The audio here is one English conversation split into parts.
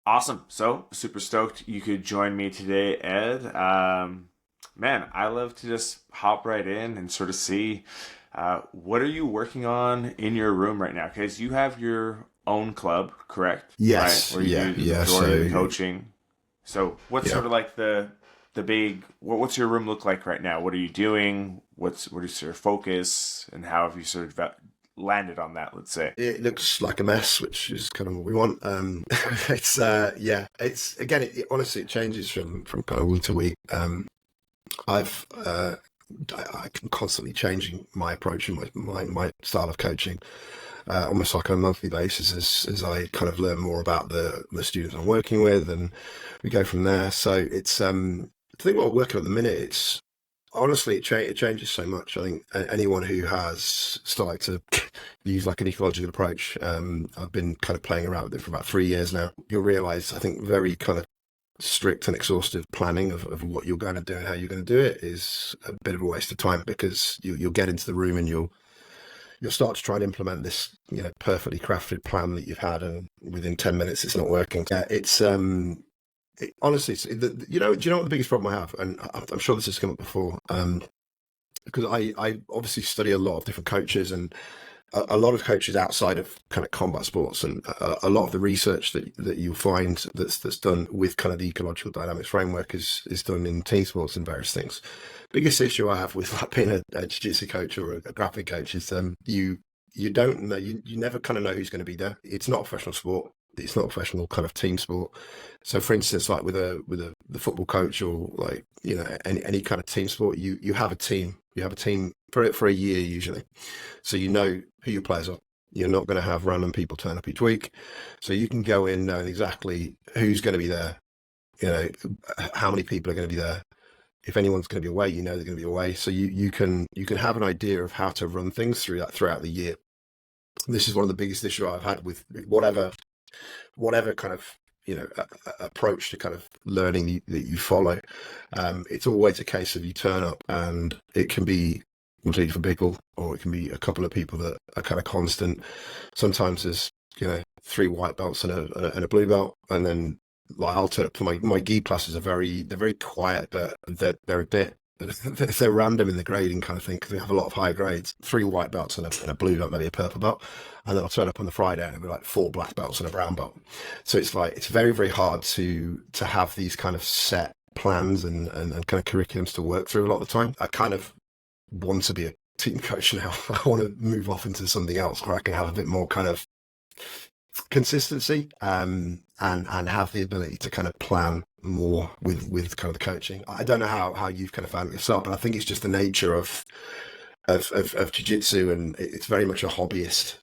Awesome. So super stoked you could join me today, Ed. Man, I love to just hop right in and sort of see what are you working on in your room right now? Because you have your own club, correct? Right, Yes, where you yeah, do the yeah. majority of the So, coaching. So what's yeah, sort of like the big what's your room look like right now? What are you doing? What is your focus, and how have you sort of landed on that? Let's say. it looks like a mess, which is kind of what we want. Yeah, it's again, honestly, it changes from kind of week to week. I've I'm constantly changing my approach and my style of coaching, almost like on a monthly basis as I kind of learn more about the students I'm working with, and we go from there. So it's the thing what I'm working on at the minute. It's honestly, it changes so much. I think anyone who has started to use like an ecological approach, I've been kind of playing around with it for about 3 years now. You'll realize, I think, very kind of strict and exhaustive planning of what you're going to do and how you're going to do it is a bit of a waste of time, because you'll get into the room and you'll start to try and implement this, perfectly crafted plan that you've had, and within 10 minutes it's not working. Honestly, do you know what the biggest problem I have? And I'm sure this has come up before, because I obviously study a lot of different coaches, and a lot of coaches outside of kind of combat sports, and a lot of the research that you'll find that's done with kind of the ecological dynamics framework is done in team sports and various things. Biggest issue I have with like being a jiu-jitsu coach or a grappling coach is you don't know, you never kind of know who's going to be there. It's not a professional sport. It's not a professional kind of team sport. So, for instance, like with the football coach, or like any kind of team sport, you have a team. You have a team for a year usually, so you know who your players are. You're not going to have random people turn up each week, so you can go in knowing exactly who's going to be there. You know how many people are going to be there. If anyone's going to be away, you know they're going to be away. So you can have an idea of how to run things throughout the year. This is one of the biggest issues I've had with whatever kind of approach to kind of learning that you follow. It's always a case of you turn up and it can be completely different people, or it can be a couple of people that are kind of constant. Sometimes there's three white belts and a blue belt, and then like I'll turn up for my gi classes they're very quiet, but they're a bit they're random in the grading kind of thing, because we have a lot of high grades. Three white belts and a blue belt, maybe a purple belt, and then I'll turn up on the Friday and it'll be like four black belts and a brown belt. So it's like it's very, very hard to have these kind of set plans and kind of curriculums to work through a lot of the time. I kind of want to be a team coach now. I want to move off into something else where I can have a bit more kind of consistency, and have the ability to kind of plan more with kind of the coaching. I don't know how you've kind of found it yourself, but I think it's just the nature of jiu-jitsu, and it's very much a hobbyist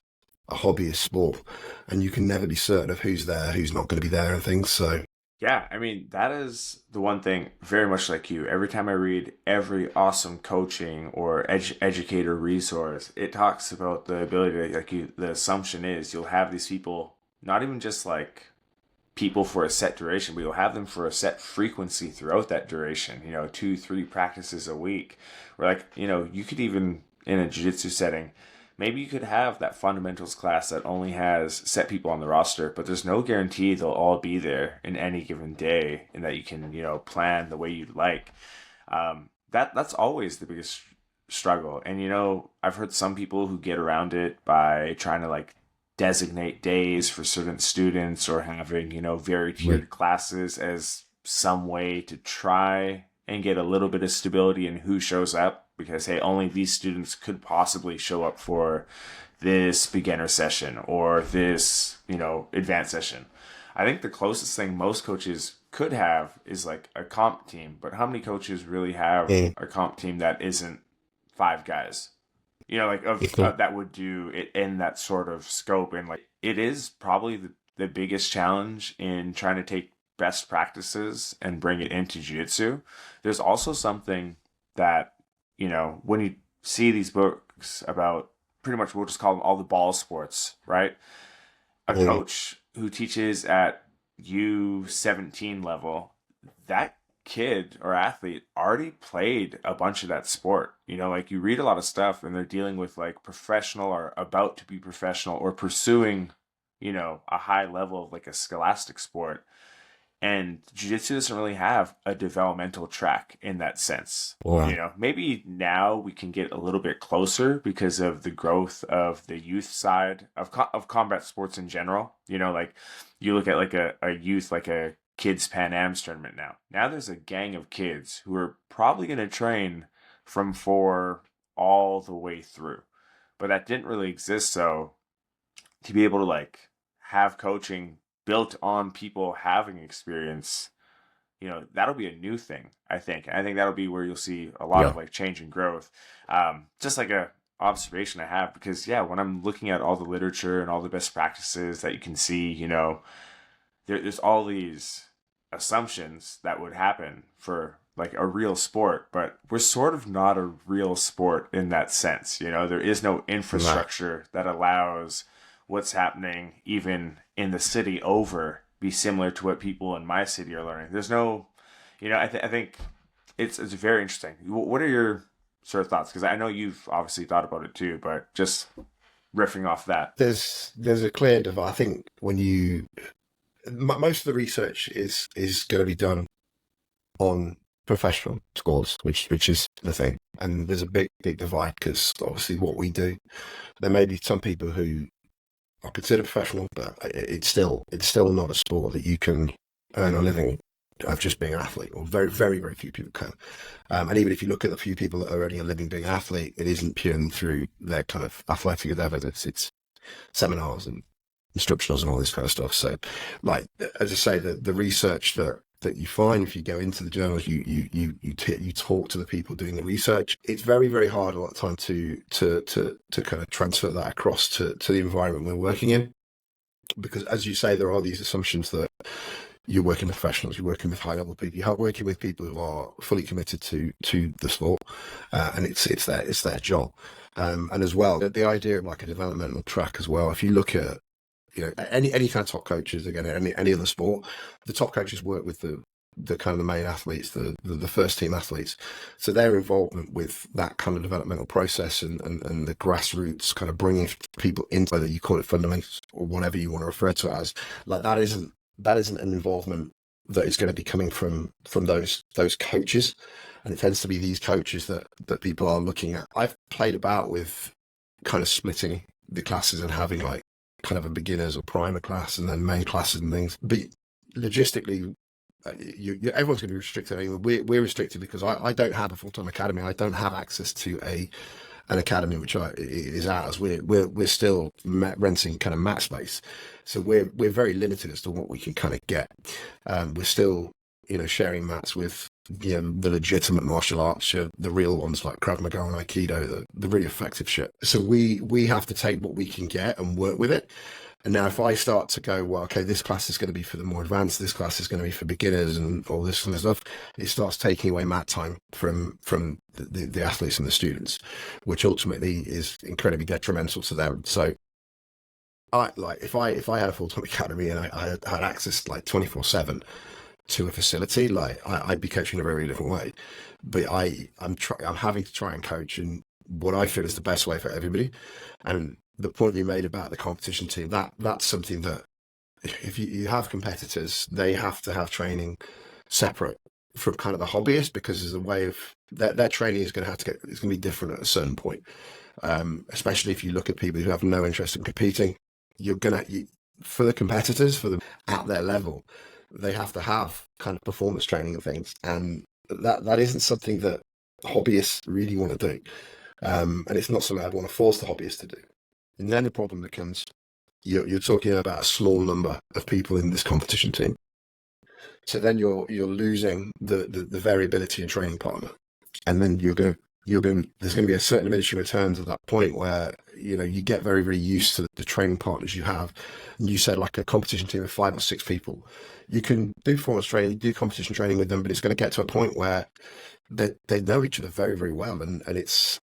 sport, and you can never be certain of who's there, who's not going to be there, and things. So Yeah, I mean, that is the one thing, very much like you. Every time I read every awesome coaching or educator resource, it talks about the ability to, like you, the assumption is you'll have these people, not even just like people for a set duration, but you'll have them for a set frequency throughout that duration, two, three practices a week. Where like, you could even, in a jiu-jitsu setting, maybe you could have that fundamentals class that only has set people on the roster, but there's no guarantee they'll all be there in any given day, and that you can, plan the way you'd like. That's always the biggest struggle. And I've heard some people who get around it by trying to like designate days for certain students, or having, very right. tiered classes as some way to try and get a little bit of stability in who shows up, because hey, only these students could possibly show up for this beginner session or this, advanced session. I think the closest thing most coaches could have is like a comp team, but how many coaches really have Mm. a comp team that isn't five guys? Like of Cool. that would do it in that sort of scope. And like it is probably the biggest challenge in trying to take best practices and bring it into jiu-jitsu. There's also something that, when you see these books about, pretty much we'll just call them all the ball sports, right? A Mm. coach who teaches at U17 level, that kid or athlete already played a bunch of that sport. Like you read a lot of stuff and they're dealing with like professional or about to be professional or pursuing a high level of like a scholastic sport. And jiu-jitsu doesn't really have a developmental track in that sense. Wow. Maybe now we can get a little bit closer because of the growth of the youth side of combat sports in general. Like you look at like a youth, like a kids Pan Am's tournament now. Now there's a gang of kids who are probably going to train from 4 all the way through. But that didn't really exist. So to be able to like have coaching built on people having experience, that'll be a new thing. I think that'll be where you'll see a lot Yeah. of like change and growth. Just like a observation I have, because yeah, when I'm looking at all the literature and all the best practices that you can see, there's all these assumptions that would happen for like a real sport, but we're sort of not a real sport in that sense. There is no Right. infrastructure that allows what's happening even in the city over be similar to what people in my city are learning. There's no, I think it's very interesting. What are your sort of thoughts? Because I know you've obviously thought about it too, but just riffing off that. There's a clear divide. I think when most of the research is going to be done on professional scores, which is the thing. And there's a big divide because obviously what we do, there may be some people who are considered professional, but it's still not a sport that you can earn a living of just being an athlete, or very, very, very few people can. And even if you look at the few people that are earning a living being an athlete, it isn't purely through their kind of athletic endeavors. It's seminars and instructionals and all this kind of stuff. So, like as I say, the research that you find if you go into the journals, you talk to the people doing the research. It's very, very hard a lot of time to kind of transfer that across to the environment we're working in, because as you say, there are these assumptions that you're working with professionals, you're working with high level people, you're working with people who are fully committed to the sport, and it's their job. And as well, the idea of like a developmental track as well. If you look at any kind of top coaches, again, any other sport, the top coaches work with the kind of the main athletes, the first team athletes. So their involvement with that kind of developmental process and the grassroots kind of bringing people into, whether you call it fundamentals or whatever you want to refer to it as, like that isn't an involvement that is going to be coming from those coaches. And it tends to be these coaches that people are looking at. I've played about with kind of splitting the classes and having like kind of a beginners or primer class and then main classes and things. But logistically, everyone's going to be restricted. Anyway, we're restricted because I don't have a full-time academy. I don't have access to an academy which is ours. We're still renting kind of mat space, so we're very limited as to what we can kind of get. We're still sharing mats with the legitimate martial arts, the real ones like Krav Maga and Aikido, the really effective shit. So we have to take what we can get and work with it. And now if I start to go, well, okay, this class is going to be for the more advanced, this class is going to be for beginners and all this kind of stuff, it starts taking away mat time from the athletes and the students, which ultimately is incredibly detrimental to them. So if I had a full-time academy and I had access like 24/7 to a facility, like I'd be coaching in a very different way. But I'm having to try and coach in what I feel is the best way for everybody. And the point you made about the competition team, that's something that if you have competitors, they have to have training separate from kind of the hobbyist, because there's a way of their training is going to it's going to be different at a certain point. Especially if you look at people who have no interest in competing, for the competitors, for them at their level, they have to have kind of performance training and things, and that isn't something that hobbyists really want to do, and it's not something I'd want to force the hobbyists to do. And then the problem becomes you're talking about a small number of people in this competition team, so then you're losing the variability in training partner, and then there's going to be a certain diminishing returns at that point where you get very, very used to the training partners you have. And you said like a competition team of 5 or 6 people, you can do performance training, do competition training with them, but it's going to get to a point where they know each other very, very well, and it's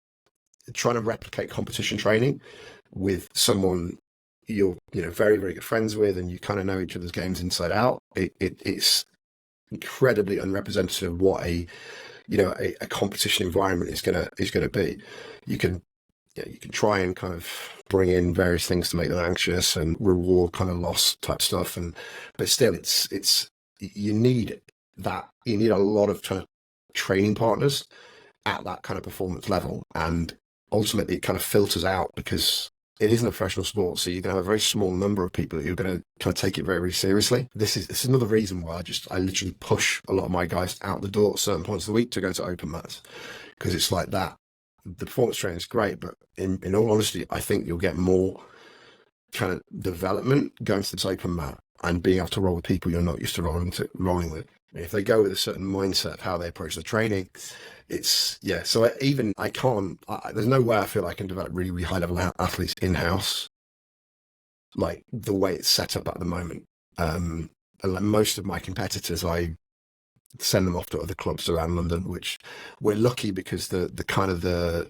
trying to replicate competition training with someone you're very, very good friends with, and you kind of know each other's games inside out. It's incredibly unrepresentative of what a competition environment is gonna be. You can you can try and kind of bring in various things to make them anxious and reward kind of loss type stuff. But still, you need a lot of kind of training partners at that kind of performance level. And ultimately it kind of filters out because it isn't a professional sport. So you're going to have a very small number of people that you're going to kind of take it very, very seriously. This is another reason why I literally push a lot of my guys out the door at certain points of the week to go to open mats, because it's like that. The performance training is great, but in all honesty, I think you'll get more kind of development going to this open mat and being able to roll with people you're not used to rolling with. If they go with a certain mindset of how they approach the training, there's no way I feel I can develop really, really high level athletes in-house, like the way it's set up at the moment. And like most of my competitors, I send them off to other clubs around London, which we're lucky because the kind of the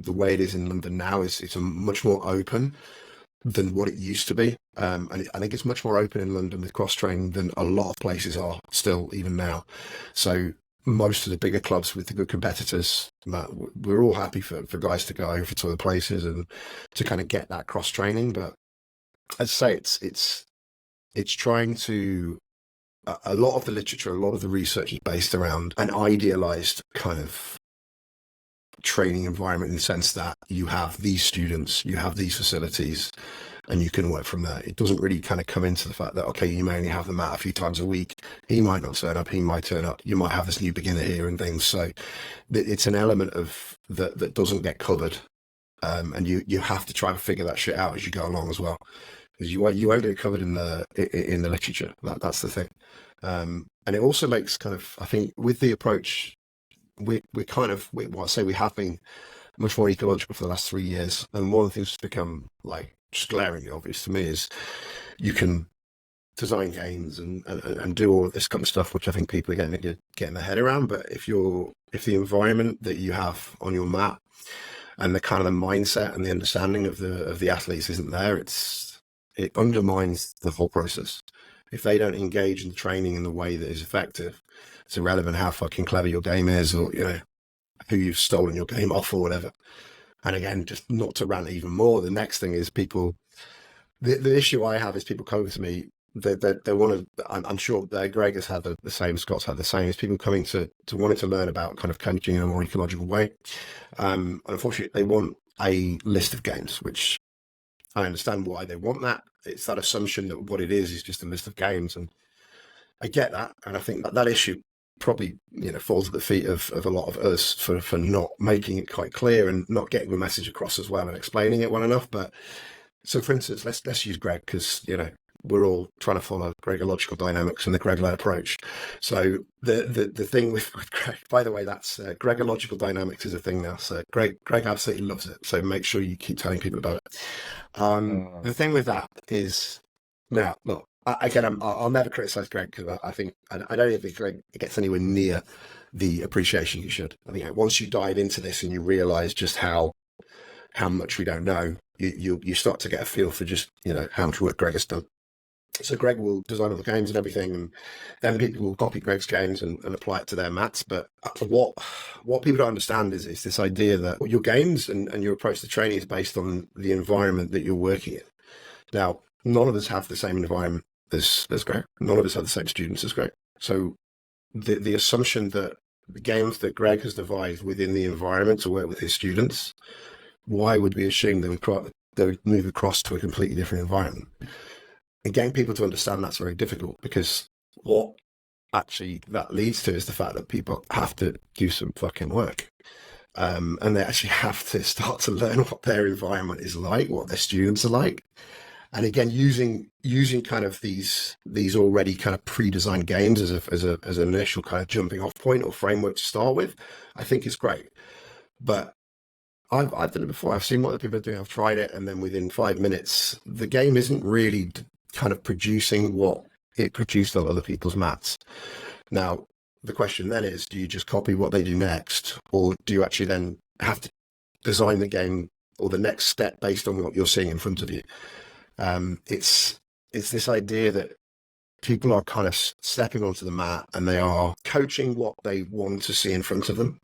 way it is in London now is it's a much more open than what it used to be. And I think it's much more open in London with cross training than a lot of places are still even now. So most of the bigger clubs with the good competitors, we're all happy for guys to go over to other places and to kind of get that cross training. But as I say, it's trying to, a lot of the literature, a lot of the research is based around an idealized kind of training environment in the sense that you have these students, you have these facilities, and you can work from there. It doesn't really kind of come into the fact that, okay, you may only have them out a few times a week. He might not turn up, he might turn up. You might have this new beginner here and things. So it's an element of that doesn't get covered. And you have to try and figure that shit out as you go along as well. Because you won't get it covered in the literature. That's the thing. And it also makes kind of, I think with the approach, we have been much more ecological for the last 3 years. And one of the things that's become like just glaringly obvious to me is you can design games and do all of this kind of stuff, which I think people are getting their head around. But if the environment that you have on your mat and the kind of the mindset and the understanding of the athletes isn't there, it undermines the whole process. If they don't engage in the training in the way that is effective, it's irrelevant how fucking clever your game is or, who you've stolen your game off or whatever. And again, just not to rant even more, the next thing is people, the issue I have is people coming to me, they want to, I'm sure that Greg has had the same, Scott's had the same, is people coming to wanting to learn about kind of coaching in a more ecological way. Unfortunately, they want a list of games, which I understand why they want that. It's that assumption that what it is just a list of games. And I get that. And I think that issue probably, falls at the feet of a lot of us for not making it quite clear and not getting the message across as well and explaining it well enough. But so for instance, let's use Greg because, we're all trying to follow Ecological dynamics and the Greg-led approach. So the thing with Greg, by the way, that's Ecological dynamics is a thing now. So Greg absolutely loves it. So make sure you keep telling people about it. The thing with that is, now, look, I'll never criticize Greg because I don't even think Greg gets anywhere near the appreciation you should. I think once you dive into this and you realize just how much we don't know, you start to get a feel for just, how much work Greg has done. So Greg will design all the games and everything, and then people will copy Greg's games and apply it to their mats. But what people don't understand is this idea that your games and your approach to training is based on the environment that you're working in. Now, none of us have the same environment as Greg. None of us have the same students as Greg. So the assumption that the games that Greg has devised within the environment to work with his students, why would we assume they would move across to a completely different environment? And getting people to understand that's very difficult because what actually that leads to is the fact that people have to do some fucking work. And they actually have to start to learn what their environment is like, what their students are like. And again, using kind of these already kind of pre-designed games as an initial kind of jumping off point or framework to start with, I think is great. But I've done it before. I've seen what other people are doing. I've tried it. And then within 5 minutes, the game isn't really kind of producing what it produced on other people's mats. Now, the question then is, do you just copy what they do next? Or do you actually then have to design the game or the next step based on what you're seeing in front of you? It's this idea that people are kind of stepping onto the mat and they are coaching what they want to see in front of them,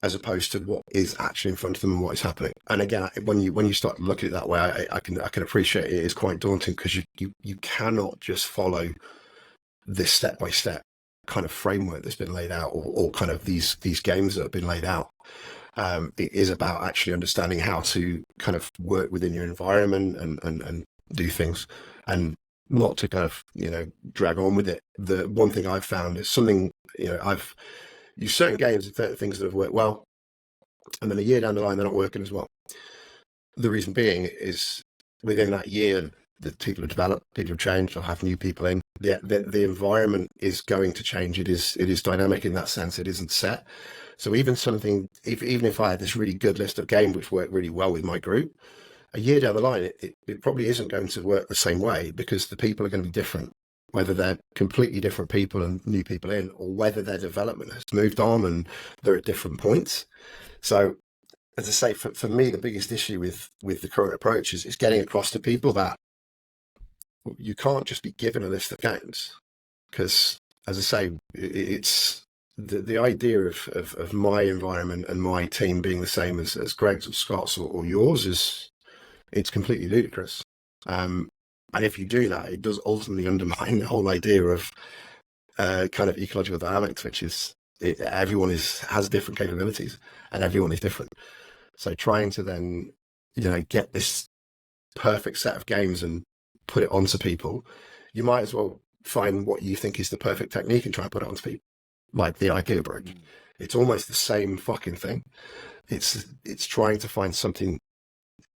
as opposed to what is actually in front of them and what is happening. and again, when you start looking at it that way, I can appreciate it is quite daunting, because you cannot just follow this step by step kind of framework that's been laid out, or kind of these games that have been laid out. It is about actually understanding how to kind of work within your environment and do things, and not to kind of, drag on with it. The one thing I've found is something, I've used certain games, things that have worked well, and then a year down the line, they're not working as well. The reason being is within that year, the people have developed, people have changed, or have new people in. The environment is going to change. It is dynamic in that sense. It isn't set. So even if I had this really good list of games which worked really well with my group, a year down the line, it probably isn't going to work the same way, because the people are going to be different, whether they're completely different people and new people in, or whether their development has moved on and they're at different points. So, as I say, for me, the biggest issue with the current approach is getting across to people that you can't just be given a list of games, because, as I say, it's the idea of my environment and my team being the same as Greg's or Scott's or yours it's completely ludicrous. And if you do that, it does ultimately undermine the whole idea of kind of ecological dynamics, which is everyone has different capabilities and everyone is different. So trying to then, get this perfect set of games and put it onto people, you might as well find what you think is the perfect technique and try and put it onto people, like the IQ approach. It's almost the same fucking thing. It's trying to find something,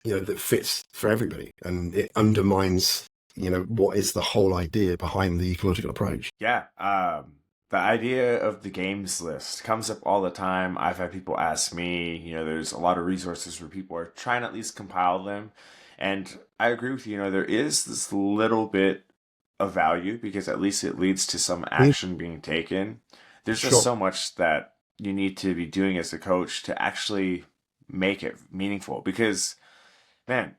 that fits for everybody, and it undermines, what is the whole idea behind the ecological approach. Yeah. The idea of the games list comes up all the time. I've had people ask me, there's a lot of resources where people are trying to at least compile them. And I agree with you, there is this little bit of value, because at least it leads to some action being taken. There's just so much that you need to be doing as a coach to actually make it meaningful, because, man,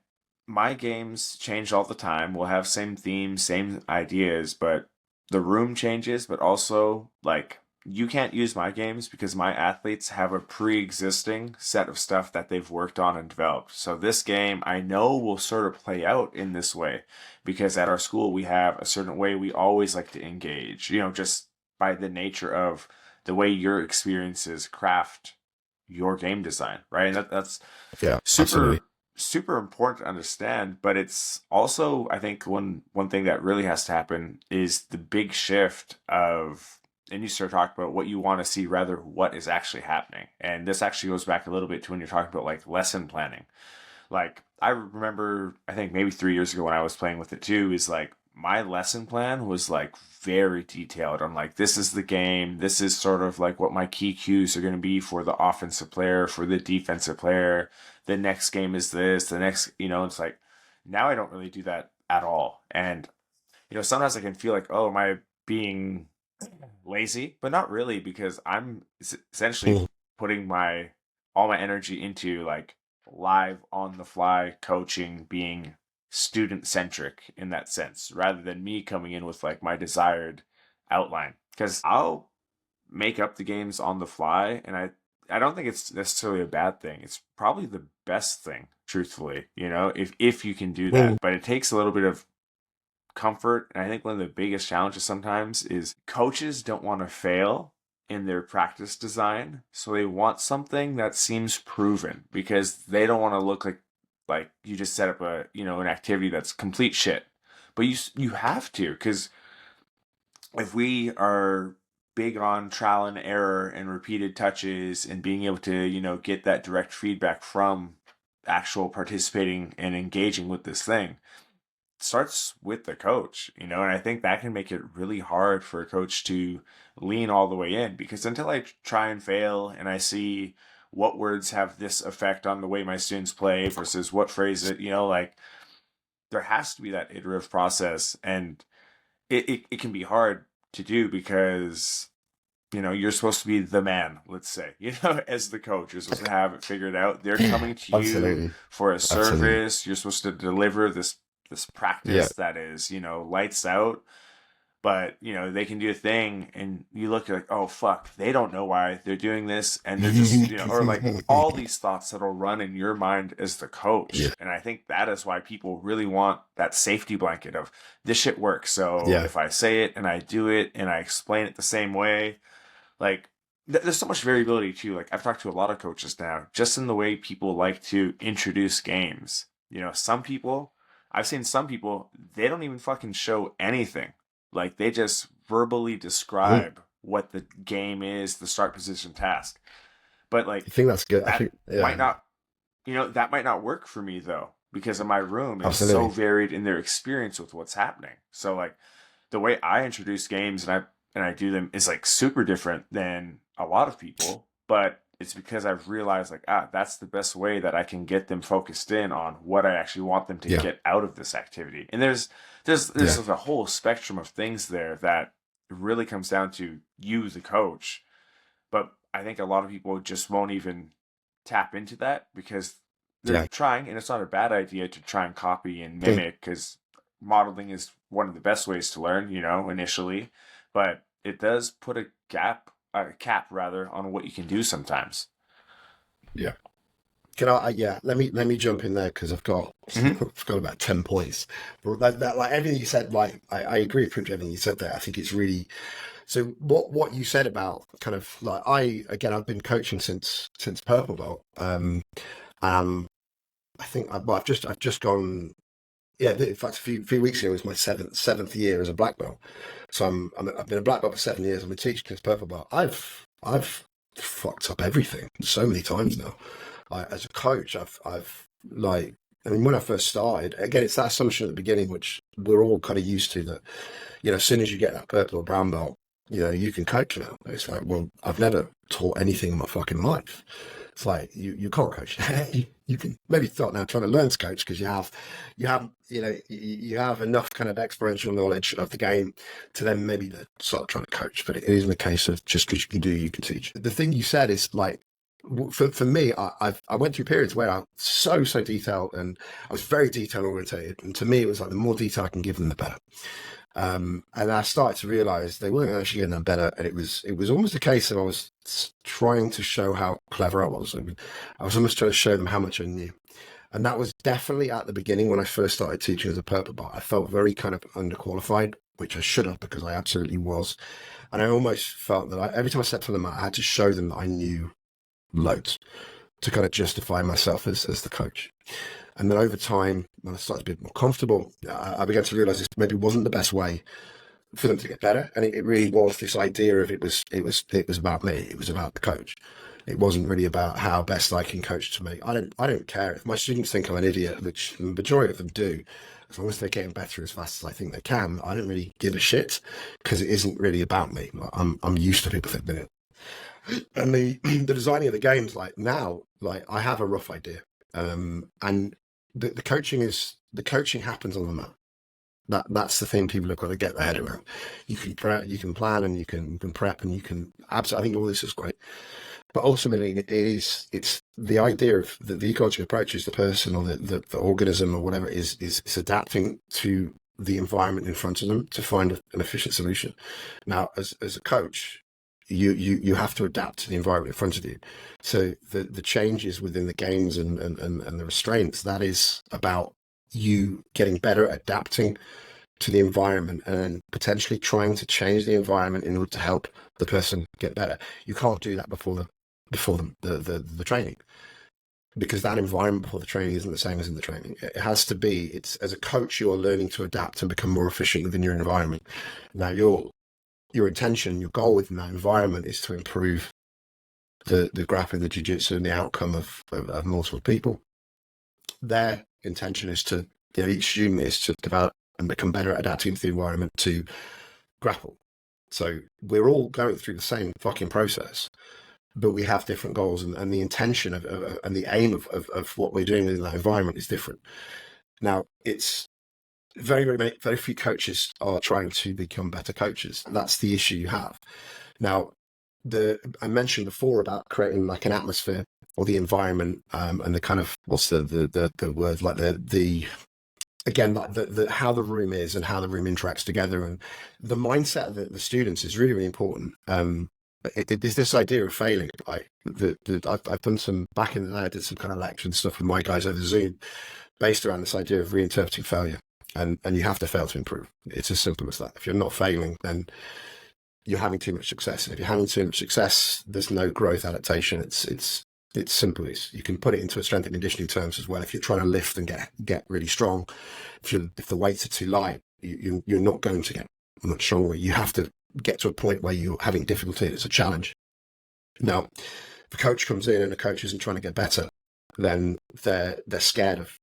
my games change all the time. We'll have same themes, same ideas, but the room changes. But also, like, you can't use my games because my athletes have a pre-existing set of stuff that they've worked on and developed. So this game, I know, will sort of play out in this way, because at our school we have a certain way we always like to engage, just by the nature of the way your experiences craft your game design, right? And that's super important to understand. But it's also, I think, one thing that really has to happen is the big shift of, and you start talking about what you want to see rather what is actually happening. And this actually goes back a little bit to when you're talking about like lesson planning. Like, I remember, I think maybe 3 years ago when I was playing with it too, is like my lesson plan was like very detailed on like, this is the game. This is sort of like what my key cues are going to be for the offensive player, for the defensive player. The next game is this, the next, it's like, now I don't really do that at all. And, sometimes I can feel like, oh, am I being lazy? But not really, because I'm essentially putting all my energy into like live on the fly coaching, being student centric in that sense, rather than me coming in with like my desired outline. Because I'll make up the games on the fly, and I don't think it's necessarily a bad thing. It's probably the best thing, truthfully, if you can do that. But it takes a little bit of comfort. And I think one of the biggest challenges sometimes is coaches don't want to fail in their practice design. So they want something that seems proven, because they don't want to look like you just set up an activity that's complete shit. But you have to, because if we are big on trial and error and repeated touches and being able to, get that direct feedback from actual participating and engaging with this thing, it starts with the coach, and I think that can make it really hard for a coach to lean all the way in, because until I try and fail and I see what words have this effect on the way my students play versus what phrase it, like, there has to be that iterative process. And it can be hard to do, because you're supposed to be the man, let's say, as the coach. You're supposed to have it figured out. They're coming to you for a service. You're supposed to deliver this practice that is, lights out. but they can do a thing, and you look like, oh fuck, they don't know why they're doing this, and they're just or like all these thoughts that'll run in your mind as the coach. Yeah, And I think that is why people really want that safety blanket of this shit works. So yeah, if I say it and I do it and I explain it the same way, like there's so much variability too. Like I've talked to a lot of coaches now, just in the way people like to introduce games. Some people, I've seen some people, they don't even fucking show anything. Like they just verbally mm. describe what the game is, the start position task. But like I think that's good. I that think, might yeah, not, that might not work for me though, because of my room is so absolutely. varied in their experience with what's happening. So like the way I introduce games and I do them is like super different than a lot of people, but it's because I've realized like that's the best way that I can get them focused in on what I actually want them to Yeah, get out of this activity. And there's yeah, a whole spectrum of things there that really comes down to you the coach. But I think a lot of people just won't even tap into that because they're yeah. trying, and it's not a bad idea to try and copy and I think, mimic because modeling is one of the best ways to learn, initially. But it does put a cap rather, on what you can do sometimes. yeah. Can yeah, let me jump in there because I've got Mm-hmm. I've got about 10 points. But that like everything you said, like I agree with pretty much everything you said there. I think it's really so what you said about kind of like I've been coaching since purple belt. Um I think I've just gone, yeah, in fact a few weeks ago was my seventh year as a black belt. So I've been a black belt for 7 years. I've been teaching since purple belt. I've fucked up everything so many times now. As a coach, I've like, I mean, when I first started, again, it's that assumption at the beginning, which we're all kind of used to, that as soon as you get that purple or brown belt, you can coach now. It's like, well, I've never taught anything in my fucking life. It's like you can't coach. You can maybe start now trying to learn to coach because you have enough kind of experiential knowledge of the game to then maybe start trying to coach. But it isn't a case of just because you can do, you can teach. The thing you said is like, for me, I went through periods where I was so detailed and I was very detail orientated, and to me it was like the more detail I can give them, the better. And I started to realize they weren't actually getting that better, and it was almost a case of I was trying to show how clever I was. I mean, I was almost trying to show them how much I knew, and that was definitely at the beginning when I first started teaching as a purple belt. I felt very kind of underqualified, which I should have because I absolutely was, and I almost felt that every time I stepped on the mat, I had to show them that I knew loads to kind of justify myself as the coach. And then over time, when I started to be more comfortable, I began to realize this maybe wasn't the best way for them to get better. And it really was this idea of it was about me. It was about the coach. It wasn't really about how best I can coach to me. I don't care if my students think I'm an idiot, which the majority of them do. As long as they're getting better as fast as I think they can, I don't really give a shit because it isn't really about me. I'm used to people thinking it. And the designing of the games, like now, like I have a rough idea, and the coaching happens on the mat. That's the thing people have got to get their head around. You can prep, you can plan, and you can prep, and you can absolutely. I think all this is great, but ultimately it's the idea of the ecological approach is the person or the organism or whatever is adapting to the environment in front of them to find an efficient solution. Now, as a coach, you have to adapt to the environment in front of you. So the changes within the games and the restraints, that is about you getting better at adapting to the environment and potentially trying to change the environment in order to help the person get better. You can't do that before the training, because that environment before the training isn't the same as in the training. It has to be, it's as a coach, you are learning to adapt and become more efficient within your environment. Now your intention, your goal within that environment is to improve the grappling, the jiu-jitsu, and the outcome of multiple people. Their intention is to, each student is to develop and become better at adapting to the environment to grapple. So we're all going through the same fucking process, but we have different goals, and the intention of and the aim of what we're doing within that environment is different. Now, it's very few coaches are trying to become better coaches. That's the issue you have. Now, I mentioned before about creating like an atmosphere or the environment, and the kind of, what's the word, like the again, like the how the room is and how the room interacts together, and the mindset of the students is really, really important. There's this idea of failing. I've done some back in the day. I did some kind of lecture and stuff with my guys over Zoom, based around this idea of reinterpreting failure, and you have to fail to improve. It's as simple as that. If you're not failing, then you're having too much success. And if you're having too much success, there's no growth adaptation. It's simple. You can put it into a strength and conditioning terms as well. If you're trying to lift and get really strong, if the weights are too light, you're not going to get much stronger. You have to get to a point where you're having difficulty. It's a challenge. Now, if a coach comes in and a coach isn't trying to get better, then they're scared of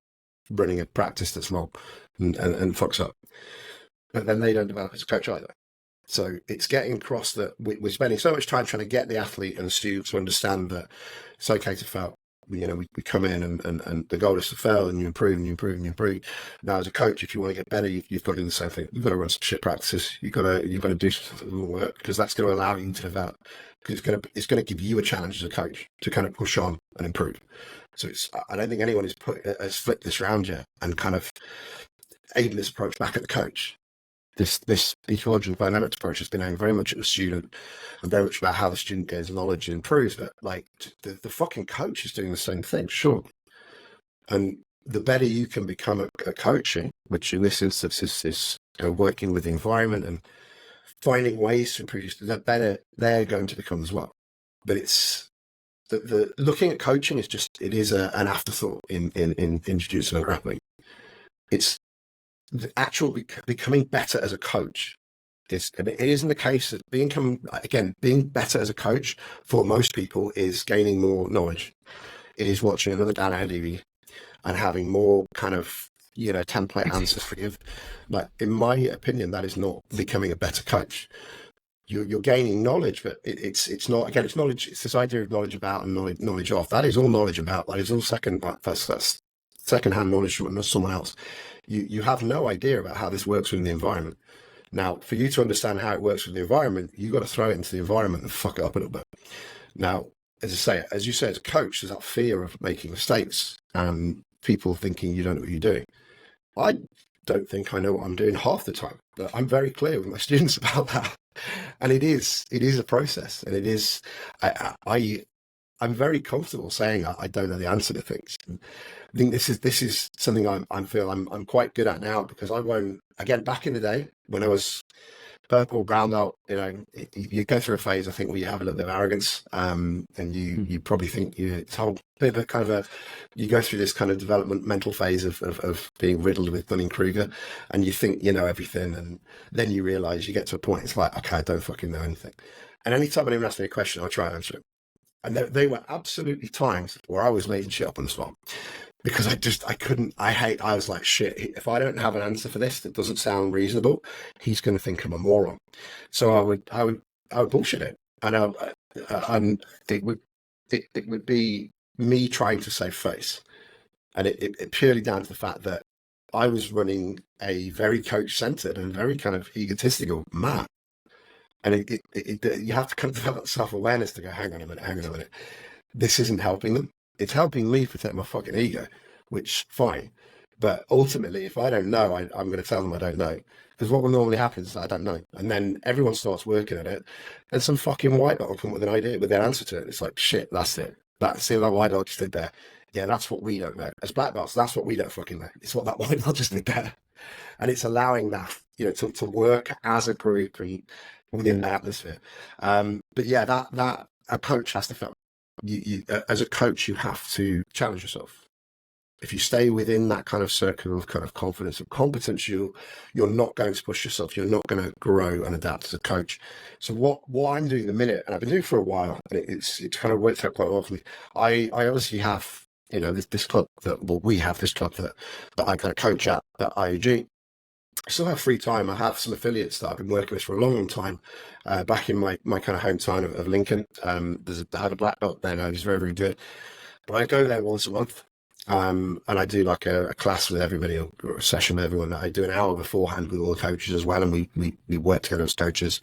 running a practice that's wrong and fucks up. But then they don't develop as a coach either. So it's getting across that we're spending so much time trying to get the athlete and the student to understand that it's okay to fail. We come in and the goal is to fail, and you improve and you improve and you improve. Now, as a coach, if you want to get better, you've got to do the same thing. You've got to run some shit practices. You've got to do some work, because that's going to allow you to develop. Because it's going to give you a challenge as a coach to kind of push on and improve. So I don't think anyone has flipped this around yet and kind of aimed this approach back at the coach. This ecological dynamics approach has been aimed very much at the student and very much about how the student gains knowledge and improves. But like the fucking coach is doing the same thing, sure. And the better you can become a coaching, which in this instance is working with the environment and finding ways to improve, the better they're going to become as well. But it's the looking at coaching is just, it is an afterthought in Jiu-Jitsu and grappling. It's the actual becoming better as a coach. It isn't the case that being better as a coach for most people is gaining more knowledge. It is watching another Dan TV and having more kind of template answers for you. Like, in my opinion, that is not becoming a better coach. You're gaining knowledge, but it's not. Again, it's knowledge. It's this idea of knowledge about and knowledge of. That is all knowledge about. That is all that's secondhand knowledge from someone else. You have no idea about how this works within the environment. Now, for you to understand how it works with the environment, you've got to throw it into the environment and fuck it up a little bit. Now, as you say, as a coach, there's that fear of making mistakes and people thinking you don't know what you're doing. I don't think I know what I'm doing half the time, but I'm very clear with my students about that. And it is a process, and it is, I'm very comfortable saying I don't know the answer to things. I think this is something I'm quite good at now, because I won't, again, back in the day when I was purple, brown belt, you go through a phase, I think, where you have a little bit of arrogance, and you probably think it's a whole bit of a kind of you go through this kind of developmental phase of being riddled with Dunning-Kruger, and you think you know everything, and then you realize you get to a point, it's like, okay, I don't fucking know anything. And anytime anyone asks me a question, I'll try and answer it. And they were absolutely times where I was making shit up on the spot, because I was like, shit, if I don't have an answer for this that doesn't sound reasonable, he's going to think I'm a moron. So I would bullshit it. And it would be me trying to save face. And it purely down to the fact that I was running a very coach-centered and very kind of egotistical man. And you have to kind of develop self-awareness to go, hang on a minute. This isn't helping them. It's helping me protect my fucking ego, which, fine. But ultimately, if I don't know, I'm going to tell them I don't know. Because what will normally happen is that I don't know. And then everyone starts working at it, and some fucking white dog will come with an idea, with their answer to it. It's like, shit, that's it. See what that white dog just did there? Yeah, that's what we don't know. As black belts, that's what we don't fucking know. It's what that white dog just did there. And it's allowing that, to work as a group within that atmosphere. But yeah, that approach has to feel. You as a coach, you have to challenge yourself. If you stay within that kind of circle of kind of confidence and competence, you're not going to push yourself. You're not going to grow and adapt as a coach. So what I'm doing at the minute, and I've been doing for a while, and it's kind of worked out quite well for me. I obviously have this club we have this club that I kind of coach at IOG. I still have free time. I have some affiliates that I've been working with for a long, long time, back in my kind of hometown of Lincoln. I have a black belt there now. He's very, very good. But I go there once a month, and I do like a class with everybody, or a session with everyone. I do an hour beforehand with all the coaches as well, and we work together as coaches.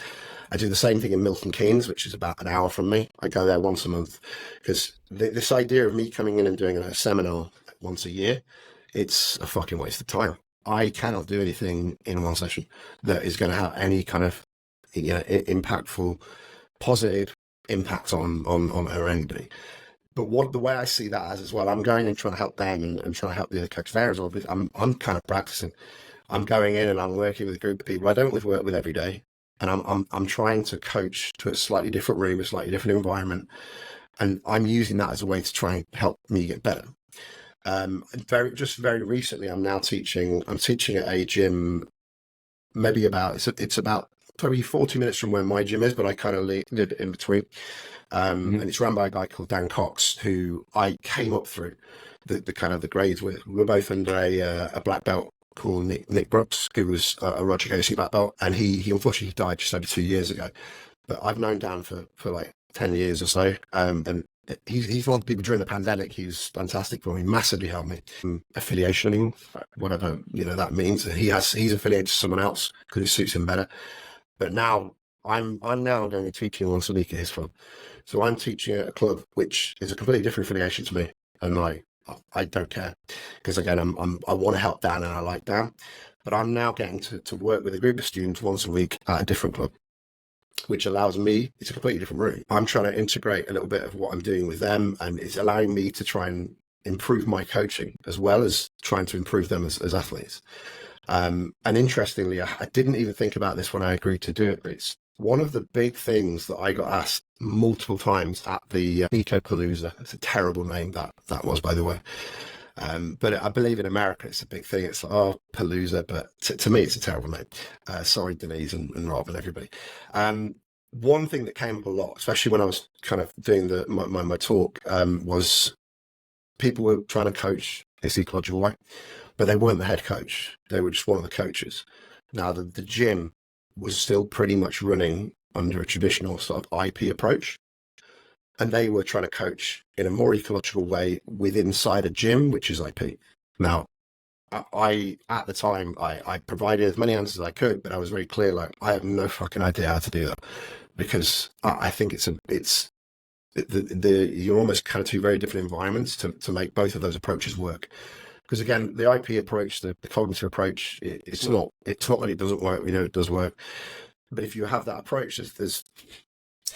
I do the same thing in Milton Keynes, which is about an hour from me. I go there once a month, because this idea of me coming in and doing a seminar once a year, it's a fucking waste of time. I cannot do anything in one session that is going to have any kind of, impactful, positive impact on her or anybody. But the way I see that as well, I'm going and trying to help them and trying to help the other coach there as well. Because I'm kind of practicing. I'm going in and I'm working with a group of people I don't work with every day, and I'm trying to coach to a slightly different room, a slightly different environment, and I'm using that as a way to try and help me get better. Very recently, I'm teaching at a gym, maybe it's about probably 40 minutes from where my gym is, but I kind of live in between. And it's run by a guy called Dan Cox, who I came up through the kind of the grades with. We were both under a black belt called Nick Brooks, who was a Roger Casey black belt, and he unfortunately died just over 2 years ago. But I've known Dan for like 10 years or so, and he's one of the people during the pandemic. He was fantastic for me, massively helped me. Affiliationing, whatever that means. He's affiliated to someone else because it suits him better. But now I'm now going to teaching on Salika, his club. So I'm teaching at a club which is a completely different affiliation to me, and I don't care, because again I want to help Dan and I like Dan, but I'm now getting to work with a group of students once a week at a different club, which allows me, it's a completely different route. I'm trying to integrate a little bit of what I'm doing with them, and it's allowing me to try and improve my coaching as well as trying to improve them as athletes. And interestingly, I didn't even think about this when I agreed to do it, but it's one of the big things that I got asked multiple times at the Ecopalooza. It's a terrible name that was, by the way. But I believe in America it's a big thing. It's like, oh, Palooza, but to me it's a terrible name. Sorry, Denise and Rob and everybody. One thing that came up a lot, especially when I was kind of doing my talk, was people were trying to coach this ecological way, but they weren't the head coach. They were just one of the coaches. Now, the gym was still pretty much running under a traditional sort of IP approach, and they were trying to coach in a more ecological way inside a gym, which is IP. Now, at the time, I provided as many answers as I could, but I was very clear, like, I have no fucking idea how to do that, because I think you're almost kind of two very different environments to make both of those approaches work. Because again, the IP approach, the cognitive approach, it's not that it doesn't work. We know it does work, but if you have that approach,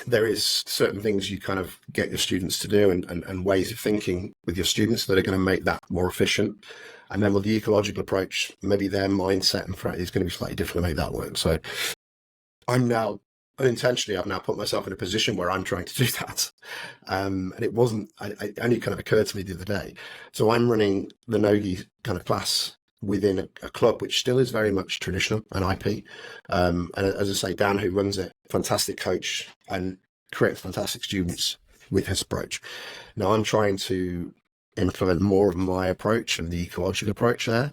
there is certain things you kind of get your students to do, and ways of thinking with your students that are going to make that more efficient. And then with the ecological approach, maybe their mindset and practice is going to be slightly different to make that work. So I've now put myself in a position where I'm trying to do that. And it only kind of occurred to me the other day. So I'm running the Nogi kind of class within a club, which still is very much traditional and IP. And as I say, Dan, who runs it, fantastic coach and creates fantastic students with his approach. Now I'm trying to implement more of my approach and the ecological approach there,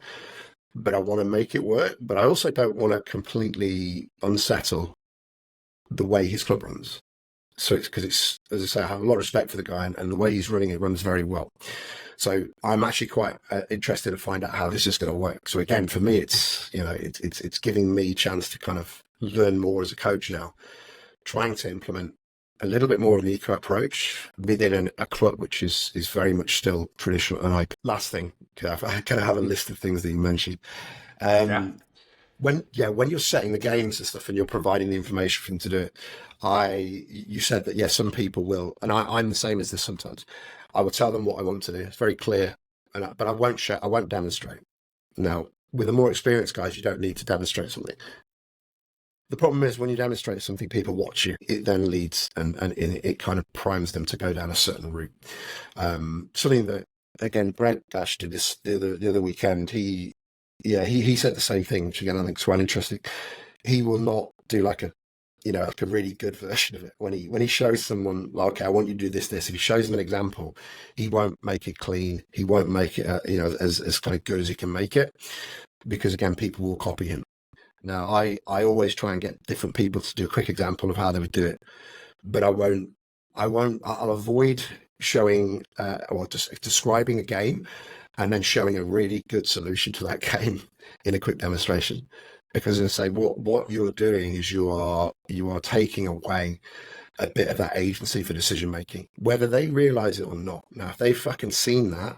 but I want to make it work. But I also don't want to completely unsettle the way his club runs. So it's because as I say, I have a lot of respect for the guy, and the way he's running it runs very well. So I'm actually quite interested to find out how this is going to work. So again, for me, it's giving me a chance to kind of learn more as a coach now, trying to implement a little bit more of an eco approach within a club which is very much still traditional. And last thing, I kind of have a list of things that you mentioned. When you're setting the games and stuff and you're providing the information for them to do it, you said that, some people will, and I'm the same as this sometimes. I will tell them what I want to do. It's very clear, but I won't demonstrate. Now, with the more experienced guys, you don't need to demonstrate something. The problem is when you demonstrate something, people watch you. It then leads and it kind of primes them to go down a certain route. Something that, again, Brent Dash did this the other weekend. He said the same thing, which again I think is quite interesting. He will not do like a really good version of it. When he shows someone, like, okay, I want you to do this. If he shows them an example, he won't make it clean. He won't make it as kind of good as he can make it, because again, people will copy him. Now, I always try and get different people to do a quick example of how they would do it, but I'll avoid showing or just describing a game and then showing a really good solution to that game in a quick demonstration. Because as I say, what you're doing is you are taking away a bit of that agency for decision making, whether they realize it or not. Now, if they've fucking seen that,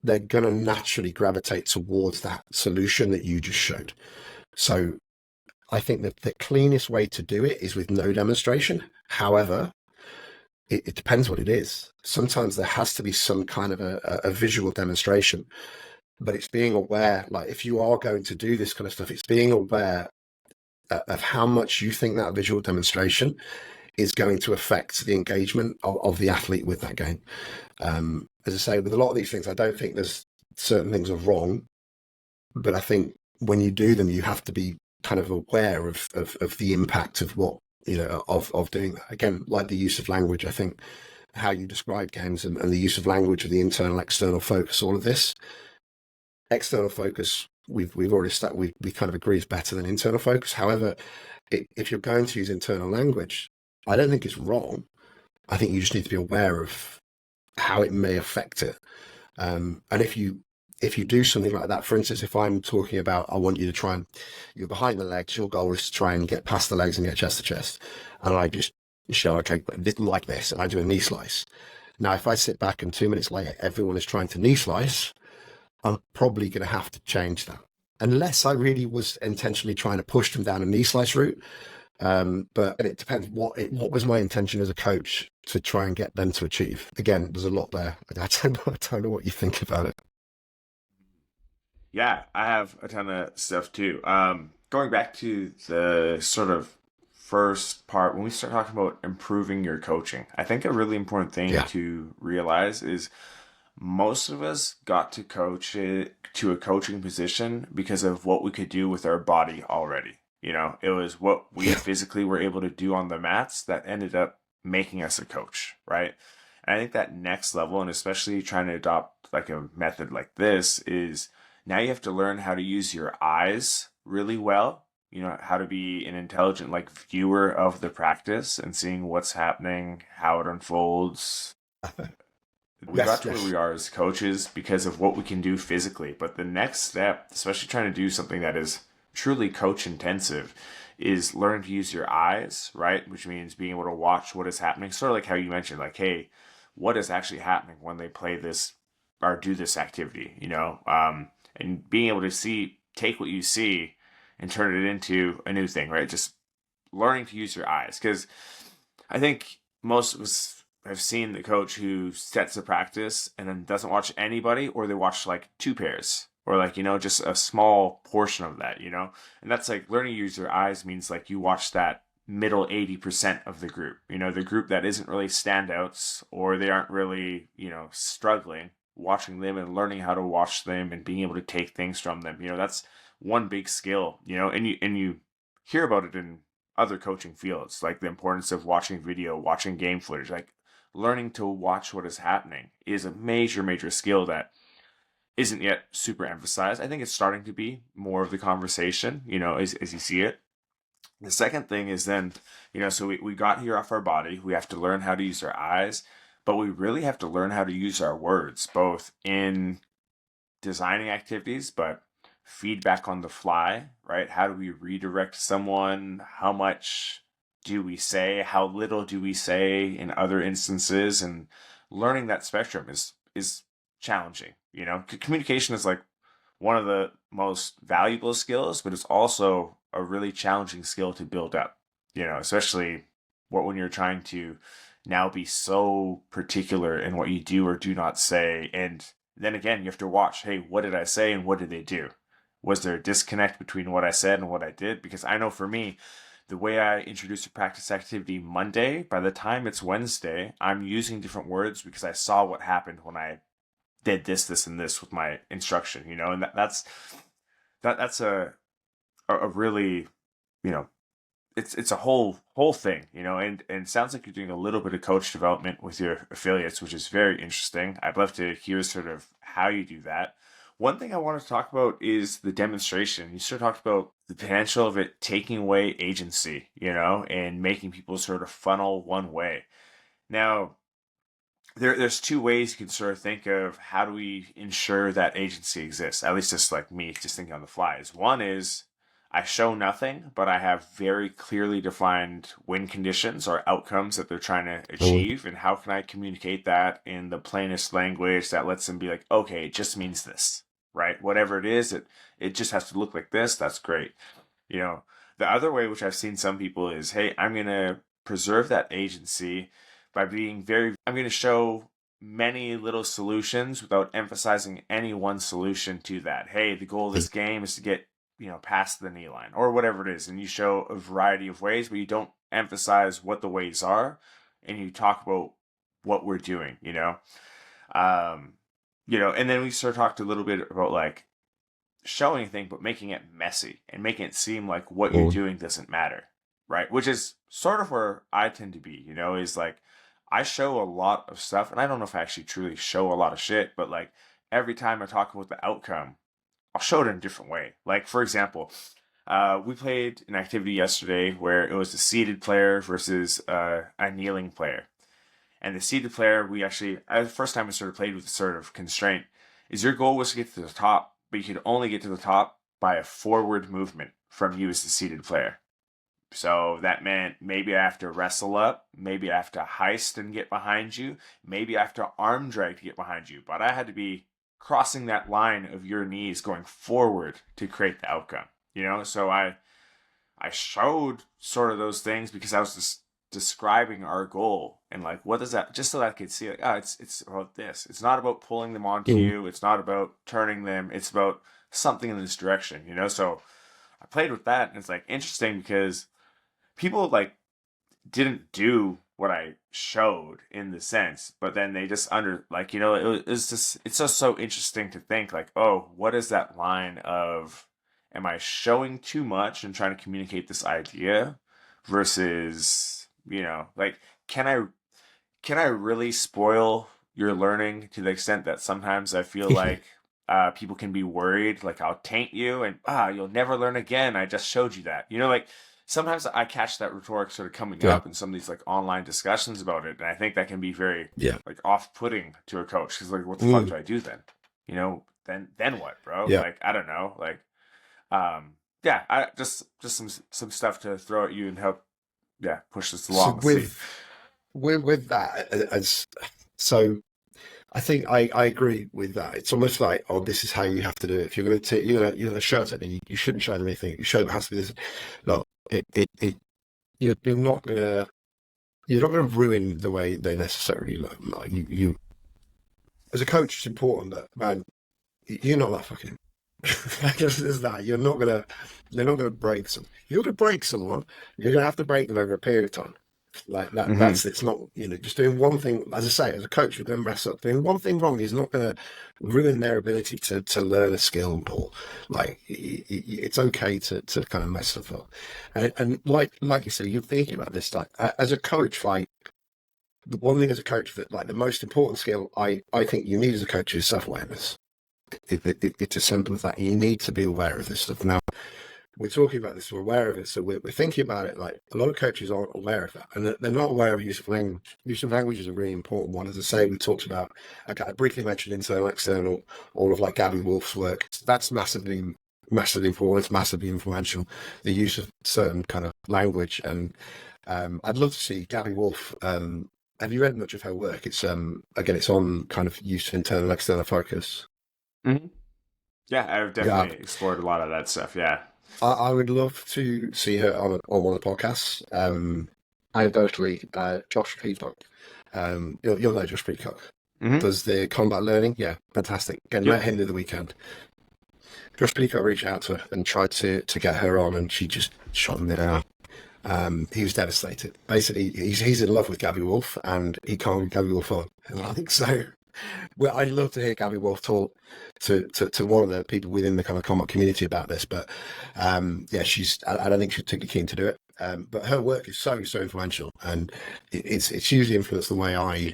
they're going to naturally gravitate towards that solution that you just showed. So I think that the cleanest way to do it is with no demonstration. However, it depends what it is. Sometimes there has to be some kind of a visual demonstration, but it's being aware, like if you are going to do this kind of stuff, it's being aware of how much you think that visual demonstration is going to affect the engagement of the athlete with that game. As I say, with a lot of these things, I don't think there's certain things are wrong, but I think when you do them, you have to be kind of aware of the impact of what, of doing that. Again, like the use of language, I think how you describe games and the use of language of the internal, external focus, all of this. External focus, we've already we kind of agree is better than internal focus. However, if you're going to use internal language, I don't think it's wrong. I think you just need to be aware of how it may affect it. And if you do something like that, for instance, if I'm talking about, I want you to try and, you're behind the legs, your goal is to try and get past the legs and get chest to chest. And I just show, okay, like this, and I do a knee slice. Now, if I sit back and 2 minutes later, everyone is trying to knee slice, I'm probably going to have to change that. Unless I really was intentionally trying to push them down a knee slice route. But it depends what was my intention as a coach to try and get them to achieve. Again, there's a lot there. I don't know what you think about it. Yeah, I have a ton of stuff too. Going back to the sort of first part, when we start talking about improving your coaching, I think a really important thing Yeah. to realize is most of us got to coach it to a coaching position because of what we could do with our body already. It was what we Yeah. physically were able to do on the mats that ended up making us a coach, right? And I think that next level, and especially trying to adopt like a method like this, is now you have to learn how to use your eyes really well. How to be an intelligent like viewer of the practice and seeing what's happening, how it unfolds. We got Yes. to where we Yes. are as coaches because of what we can do physically. But the next step, especially trying to do something that is truly coach intensive, is learn to use your eyes, right? Which means being able to watch what is happening. Sort of like how you mentioned, like, hey, what is actually happening when they play this or do this activity, and being able to take what you see and turn it into a new thing, right? Just learning to use your eyes. Because I think most of us have seen the coach who sets a practice and then doesn't watch anybody, or they watch like two pairs, or like, just a small portion of that, and that's like learning to use your eyes means like you watch that middle 80% of the group, the group that isn't really standouts or they aren't really, struggling, watching them and learning how to watch them and being able to take things from them. That's one big skill, and you hear about it in other coaching fields, like the importance of watching video, watching game footage, like learning to watch what is happening is a major, major skill that isn't yet super emphasized. I think it's starting to be more of the conversation, as you see it. The second thing is then, so we got here off our body. We have to learn how to use our eyes, but we really have to learn how to use our words, both in designing activities, but feedback on the fly, right? How do we redirect someone? How much do we say? How little do we say in other instances? And learning that spectrum is challenging. Communication is like one of the most valuable skills, but it's also a really challenging skill to build up. Especially when you're trying to now be so particular in what you do or do not say, and then again, you have to watch, hey, what did I say and what did they do? Was there a disconnect between what I said and what I did? Because I know for me, the way I introduce a practice activity Monday, by the time it's Wednesday, I'm using different words because I saw what happened when I did this, and this with my instruction, and that's a really, you know, it's a whole thing, and it sounds like you're doing a little bit of coach development with your affiliates, which is very interesting. I'd love to hear sort of how you do that. One thing I want to talk about is the demonstration. You sort of talked about the potential of it taking away agency, and making people sort of funnel one way. Now, there's two ways you can sort of think of how do we ensure that agency exists. At least just like me, just thinking on the fly. Is one is I show nothing, but I have very clearly defined win conditions or outcomes that they're trying to Mm. achieve. And how can I communicate that in the plainest language that lets them be like, okay, it just means this, right? Whatever it is, it just has to look like this. That's great. You know, the other way, which I've seen some people, is, hey, I'm going to preserve that agency by being I'm going to show many little solutions without emphasizing any one solution to that. Hey, the goal of this game is to get, past the knee line or whatever it is. And you show a variety of ways, but you don't emphasize what the ways are, and you talk about what we're doing, Um, and then we sort of talked a little bit about like show anything, but making it messy and making it seem like what you're Mm. doing doesn't matter, right? Which is sort of where I tend to be, is like I show a lot of stuff, and I don't know if I actually truly show a lot of shit, but like every time I talk about the outcome, I'll show it in a different way. Like, for example, we played an activity yesterday where it was a seated player versus a kneeling player. And the seated player, the first time we sort of played with the sort of constraint, is your goal was to get to the top, but you could only get to the top by a forward movement from you as the seated player. So that meant maybe I have to wrestle up, maybe I have to heist and get behind you, maybe I have to arm drag to get behind you, but I had to be crossing that line of your knees going forward to create the outcome. So I showed sort of those things because I was just describing our goal and like, what does that, just so that I could see like, it's about this. It's not about pulling them onto Mm. you. It's not about turning them. It's about something in this direction, So I played with that, and it's like interesting because people like didn't do what I showed in the sense, but then they just it's just so interesting to think like, oh, what is that line of, am I showing too much and trying to communicate this idea versus, like, can I really spoil your learning to the extent that sometimes I feel like people can be worried, like I'll taint you and you'll never learn again. I just showed you that. Like sometimes I catch that rhetoric sort of coming Yeah. up in some of these like online discussions about it, and I think that can be very Yeah. like off-putting to a coach because like, what the fuck do I do then? Then what, bro? Yeah. Like I don't know, like yeah, I just some stuff to throw at you and help push this So along. Let's see. with that, as so, I think I agree with that. It's almost like, oh, this is how you have to do it. If you're going to you're going to show something, you shouldn't show them anything. You show them it has to be this. Look, you're not gonna ruin the way they necessarily learn. Like you as a coach, it's important that, man, you're not that fucking. Just as that, you're not gonna break some. If you're gonna break someone, you're gonna have to break them over a period of time. Like that. Mm-hmm. It's not, just doing one thing. As I say, as a coach, you're going to mess up. Doing one thing wrong is not going to ruin their ability to learn a skill, Paul. Like it's okay to kind of mess stuff up. And like you said, you're thinking about this. Like as a coach, like the one thing as a coach that like the most important skill I think you need as a coach is self-awareness. It's as simple as that. You need to be aware of this stuff. Now, we're talking about this, we're aware of it, so we're thinking about it. Like a lot of coaches aren't aware of that, and they're not aware of use of language. Use of language is a really important one. As I say, we talked about, I briefly mentioned internal, external, all of like Gabby Wolf's work. That's massively important, it's massively influential. The use of certain kind of language, and I'd love to see Gabby Wolf. Have you read much of her work? It's again, it's on kind of use of internal, external focus. Mm-hmm. Yeah, I've definitely explored a lot of that stuff. Yeah. I would love to see her on one of the podcasts. Anecdotally, Josh Peacock, you'll know Josh Peacock, does the combat learning. Yeah, fantastic. Again, met him the weekend. Josh Peacock reached out to her and tried to get her on, and she just shot him down. He was devastated. Basically, he's in love with Gabby Wolf, and he can't get Gabby Wolf on. And I think so. Well, I'd love to hear Gabby Wolf talk to one of the people within the kind of combat community about this, but I don't think she's particularly keen to do it. But her work is so influential, and it's hugely influenced the way I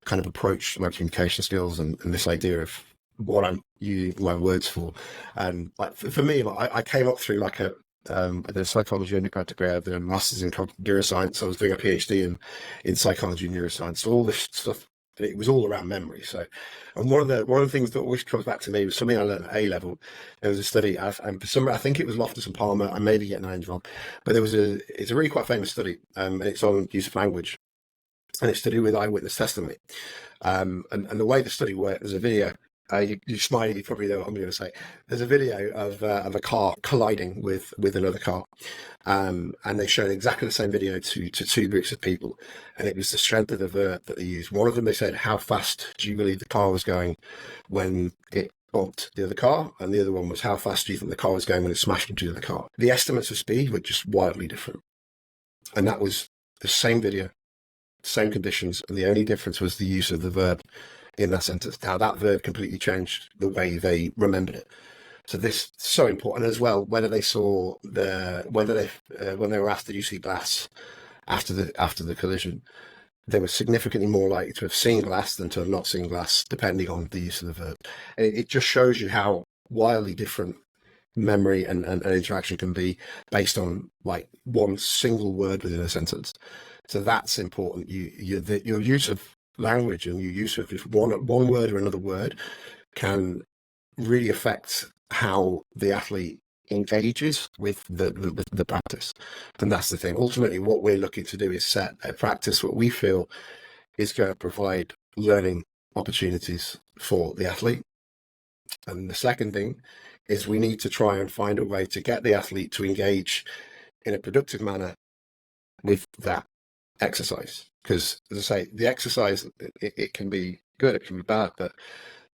kind of approach my communication skills and this idea of what I'm using my words for. And like for me, like I came up through like a psychology undergrad degree, I did a master's in neuroscience. I was doing a PhD in psychology and neuroscience. So all this stuff And it was all around memory. So, and one of the things that always comes back to me was something I learned at A level. There was a study, and for some, I think it was Loftus and Palmer. I may be getting names wrong, but it's a really quite famous study, and it's on use of language, and it's to do with eyewitness testimony. And the way the study worked, there's a video. You smile, you probably know what I'm going to say. There's a video of a car colliding with another car, and they showed exactly the same video to two groups of people, and it was the strength of the verb that they used. One of them, they said, "How fast do you believe the car was going when it bumped the other car?" And the other one was, "How fast do you think the car was going when it smashed into the other car?" The estimates of speed were just wildly different, and that was the same video, same conditions, and the only difference was the use of the verb in that sentence. Now that verb completely changed the way they remembered it. So this is so important as well. When they were asked, "Did you see glass after the collision?" They were significantly more likely to have seen glass than to have not seen glass, depending on the use of the verb. And it just shows you how wildly different memory and interaction can be based on like one single word within a sentence. So that's important. Your use of language and your use of just one word or another word can really affect how the athlete engages with the practice. And that's the thing. Ultimately, what we're looking to do is set a practice what we feel is going to provide learning opportunities for the athlete. And the second thing is we need to try and find a way to get the athlete to engage in a productive manner with that exercise. Because, as I say, the exercise, it can be good, it can be bad, but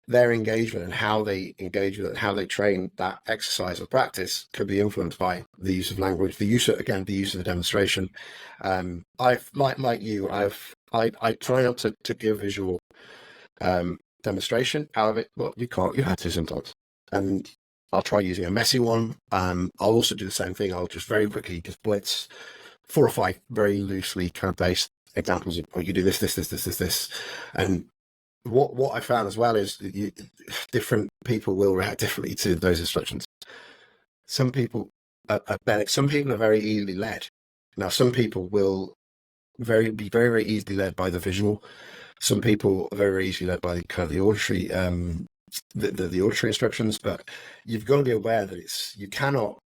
their engagement and how they engage with it, how they train that exercise or practice could be influenced by the use of language, the use of the demonstration. I've like you, I try not to give visual demonstration out of it, but you have to sometimes. And I'll try using a messy one. I'll also do the same thing. I'll just very quickly just blitz 4 or 5 very loosely kind of based examples of, you do this. And what I found as well is different people will react differently to those instructions. Some people are better. Some people are very easily led. Now, some people will be very easily led by the visual. Some people are very easily led by the auditory, the auditory instructions. But you've got to be aware that you cannot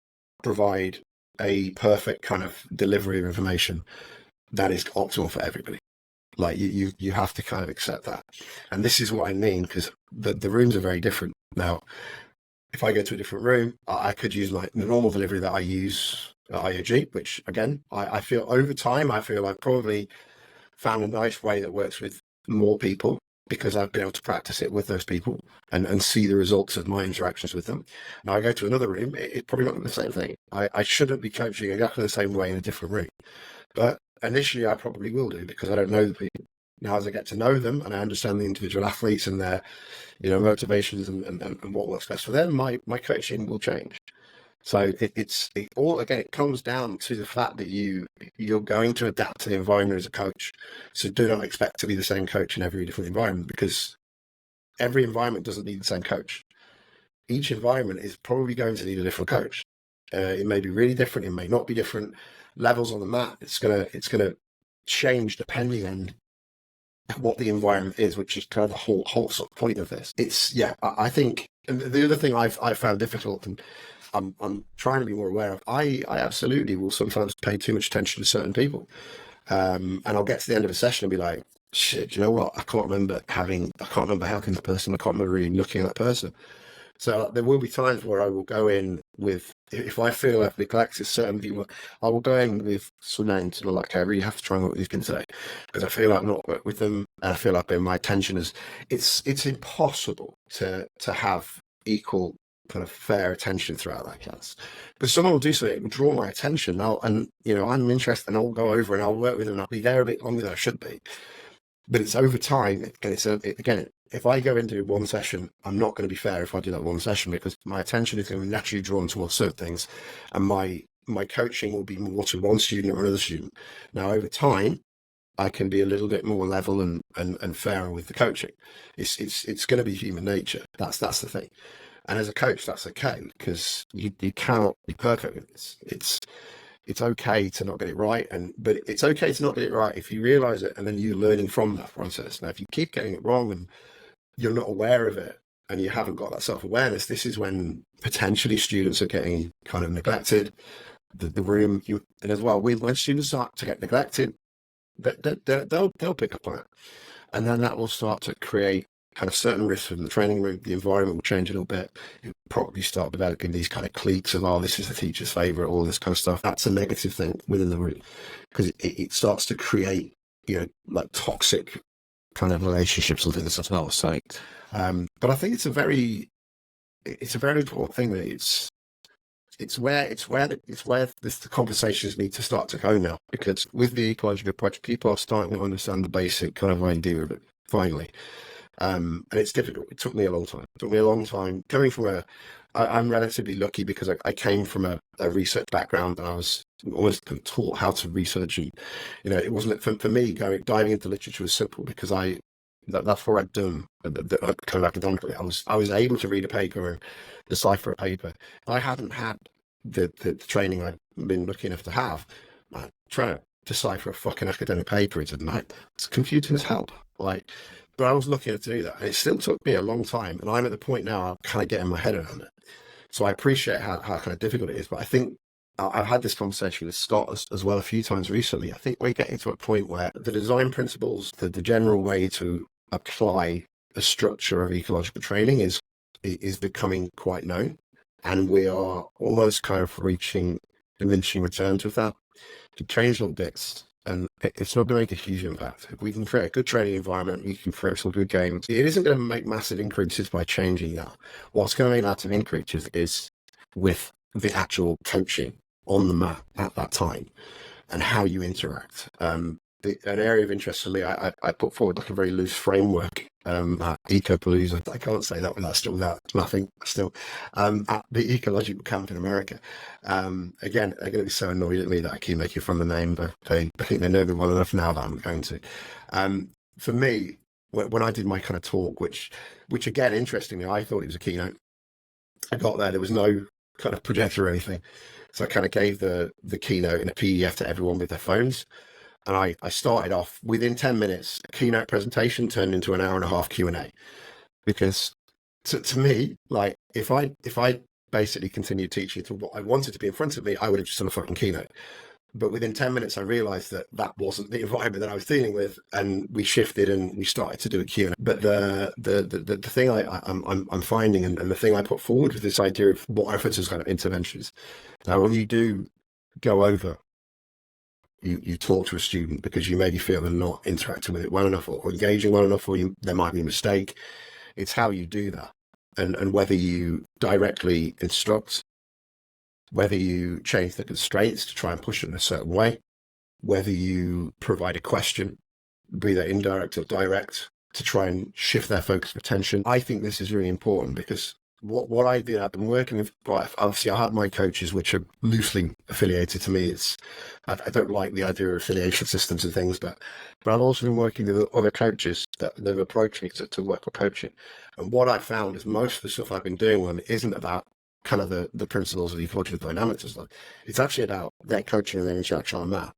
provide a perfect kind of delivery of information that is optimal for everybody. Like you have to kind of accept that. And this is what I mean, because the rooms are very different. Now, if I go to a different room, I could use like the normal delivery that I use at IOG, which again, I feel over time, I've probably found a nice way that works with more people because I've been able to practice it with those people and see the results of my interactions with them. Now I go to another room, it's probably not the same thing. I shouldn't be coaching exactly the same way in a different room. But initially I probably will do because I don't know the people. Now as I get to know them and I understand the individual athletes and their motivations and what works best for them, my coaching will change. So it comes down to the fact that you're going to adapt to the environment as a coach. So do not expect to be the same coach in every different environment because every environment doesn't need the same coach. Each environment is probably going to need a different coach. It may be really different. It may not be different levels on the mat. It's gonna change depending on what the environment is, which is kind of the whole sort of point of this. I think the other thing I found difficult and I'm trying to be more aware of. I absolutely will sometimes pay too much attention to certain people, and I'll get to the end of a session and be like, "Shit, do you know what? I can't remember helping the person. I can't remember really looking at that person." So there will be times where I will go in with, if I feel I've neglected certain people, I will go in with some names and I'm like, okay, I really have to try and work with these people today because I feel like I've not worked with them and I feel like my attention is, it's impossible to have equal kind of fair attention throughout that class. But someone will do something, it will draw my attention now, and I'm interested and I'll go over and I'll work with them and I'll be there a bit longer than I should be. But it's over time, again, if I go into one session, I'm not going to be fair if I do that one session because my attention is going to be naturally drawn towards certain things and my coaching will be more to one student or another student. Now, over time, I can be a little bit more level and fairer with the coaching. It's going to be human nature. That's the thing. And as a coach, that's okay because you cannot be perfect with this. it's okay to not get it right, but it's okay to not get it right if you realize it and then you're learning from that process. Now, if you keep getting it wrong and you're not aware of it and you haven't got that self-awareness, this is when potentially students are getting kind of neglected. The room, and as well, when students start to get neglected, they'll pick up on it, and then that will start to create kind of certain risks in the training room. The environment will change a little bit. You'll probably start developing these kind of cliques of, oh, this is the teacher's favorite, all this kind of stuff. That's a negative thing within the room, because it starts to create, like toxic kind of relationships and things as well. So, but I think it's a very important thing that it's where the conversations need to start to go now, because with the ecological approach, people are starting to understand the basic kind of idea of it finally. And it's difficult. It took me a long time. Coming from I'm relatively lucky because I came from a research background, and I was always taught how to research. And, it wasn't for me diving into literature was simple, because that's what I'd done kind of academically. I was able to read a paper and decipher a paper. I hadn't had the training I'd been lucky enough to have. Trying to decipher a fucking academic paper is a night. It's confusing as hell. But I was lucky enough to do that. And it still took me a long time. And I'm at the point now I'm kind of getting my head around it. So I appreciate how kind of difficult it is. But I think I've had this conversation with Scott as well a few times recently. I think we're getting to a point where the design principles, the general way to apply a structure of ecological training is becoming quite known. And we are almost kind of reaching diminishing returns with that. To change little bits, and it's not going to make a huge impact. If we can create a good training environment, we can create some good games. It isn't going to make massive increases by changing that. What's going to make massive increases is with the actual coaching on the mat at that time and how you interact. An area of interest for me, I put forward like a very loose framework at Ecopalooza. I can't say that without laughing still. At the Ecological camp in America. Again, they're going to be so annoyed at me that I keep making fun of the name, but I think they know me well enough now that I'm going to. For me, when I did my kind of talk, which again, interestingly, I thought it was a keynote. I got there was no kind of projector or anything. So I kind of gave the keynote in a PDF to everyone with their phones. And I started off within 10 minutes, a keynote presentation turned into an hour and a half Q&A. Because to me, like if I basically continued teaching to what I wanted to be in front of me, I would have just done a fucking keynote. But within 10 minutes, I realized that wasn't the environment that I was dealing with. And we shifted and we started to do a Q&A. But the thing I'm finding, and the thing I put forward with this idea of what I refer to as kind of interventions. Now, when you do go over, you talk to a student because you maybe feel they're not interacting with it well enough or engaging well enough, or there might be a mistake. It's how you do that, and whether you directly instruct, whether you change the constraints to try and push it in a certain way, whether you provide a question, be that indirect or direct, to try and shift their focus of attention. I think this is really important because what I did, I've been working with, obviously I have my coaches, which are loosely affiliated to me. I don't like the idea of affiliation systems and things, but I've also been working with other coaches that they've approached me to work with coaching. And what I found is most of the stuff I've been doing with them isn't about kind of the principles of the ecological dynamics and stuff. It's actually about their coaching and their interaction on that.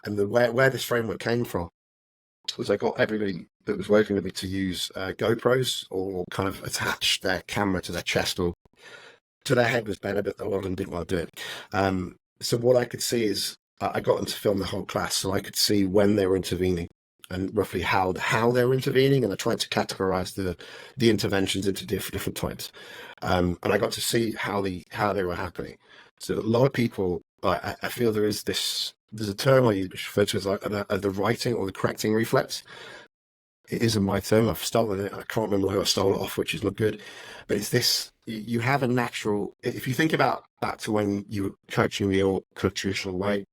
And where this framework came from was I got everybody that was working with me to use GoPros or kind of attach their camera to their chest or to their head was better, but a lot of them didn't want to do it. So what I could see is I got them to film the whole class, so I could see when they were intervening and roughly how they were intervening, and I tried to categorize the interventions into different types. And I got to see how they were happening. So a lot of people, I feel there's a term I use which refers to as like the writing or the correcting reflex. It isn't my term. I've stolen it. I can't remember who I stole it off, which is not good. But it's this: you have a natural. If you think about back to when you were coaching the old traditional way,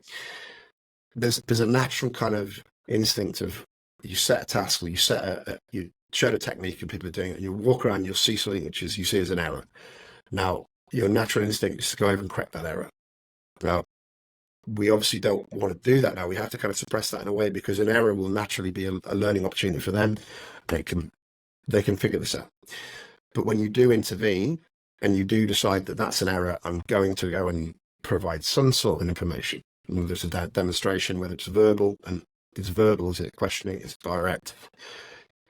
there's a natural kind of instinct of you set a task or you show a technique and people are doing it. And you walk around, you'll see something which is you see as an error. Now, your natural instinct is to go over and correct that error. Now, we obviously don't want to do that now. We have to kind of suppress that in a way because an error will naturally be a learning opportunity for them. They can figure this out. But when you do intervene and you do decide that that's an error, I'm going to go and provide some sort of information. Whether it's a demonstration, whether it's verbal, and it's verbal, is it questioning, is it direct?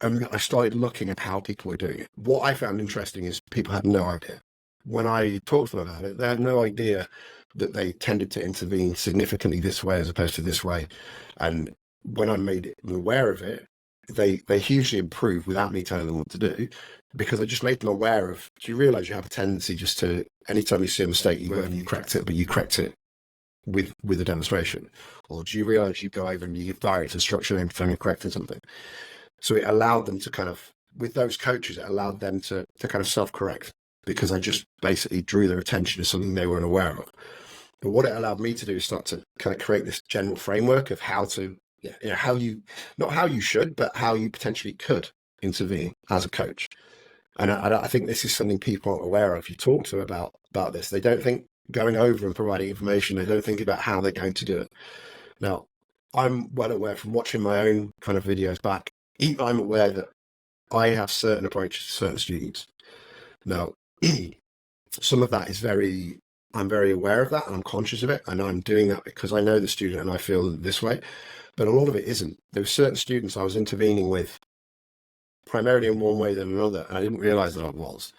And I started looking at how people were doing it. What I found interesting is people had no idea. When I talked to them about it, they had no idea that they tended to intervene significantly this way as opposed to this way. And when I made them aware of it, they hugely improved without me telling them what to do, because I just made them aware of, do you realize you have a tendency just to, anytime you see a mistake, you go over and you correct it, but you correct it with a demonstration? Or do you realize you go over and you give direct instruction every time you're correcting something? So it allowed them to kind of, with those coaches, it allowed them to kind of self-correct, because I just basically drew their attention to something they weren't aware of. But what it allowed me to do is start to kind of create this general framework of how to, how you, not how you should, but how you potentially could intervene as a coach. And I think this is something people aren't aware of. You talk to them about this, they don't think going over and providing information, they don't think about how they're going to do it. Now, I'm well aware from watching my own kind of videos back, I'm aware that I have certain approaches to certain students. Now, some of that is I'm very aware of that and I'm conscious of it. And I'm doing that because I know the student and I feel this way. But a lot of it isn't. There were certain students I was intervening with primarily in one way than another, and I didn't realize that I was.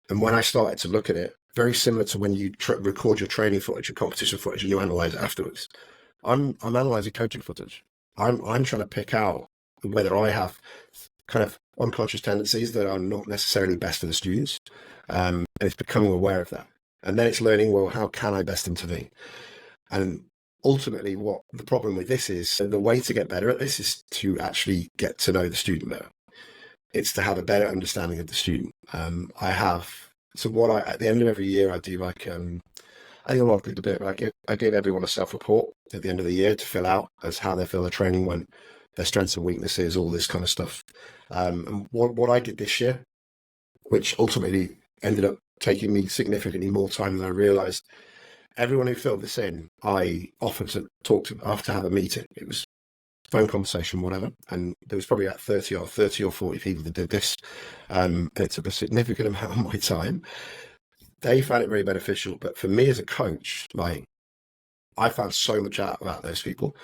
And when I started to look at it, very similar to when you record your training footage, your competition footage, and you analyze it afterwards. I'm analyzing coaching footage. I'm trying to pick out whether I have kind of unconscious tendencies that are not necessarily best for the students. And it's becoming aware of that. And then it's learning, well, how can I best intervene? And ultimately, what the problem with this is, the way to get better at this is to actually get to know the student better. It's to have a better understanding of the student. At the end of every year, I do like, I think a lot of people do it, but I give everyone a self-report at the end of the year to fill out as how they feel their training went, their strengths and weaknesses, all this kind of stuff. And what I did this year, which ultimately ended up taking me significantly more time than I realized, everyone who filled this in, I offered to talk to after have a meeting. It was phone conversation, whatever. And there was probably about 30 or 40 people that did this. It took a significant amount of my time. They found it very beneficial. But for me as a coach, I found so much out about those people.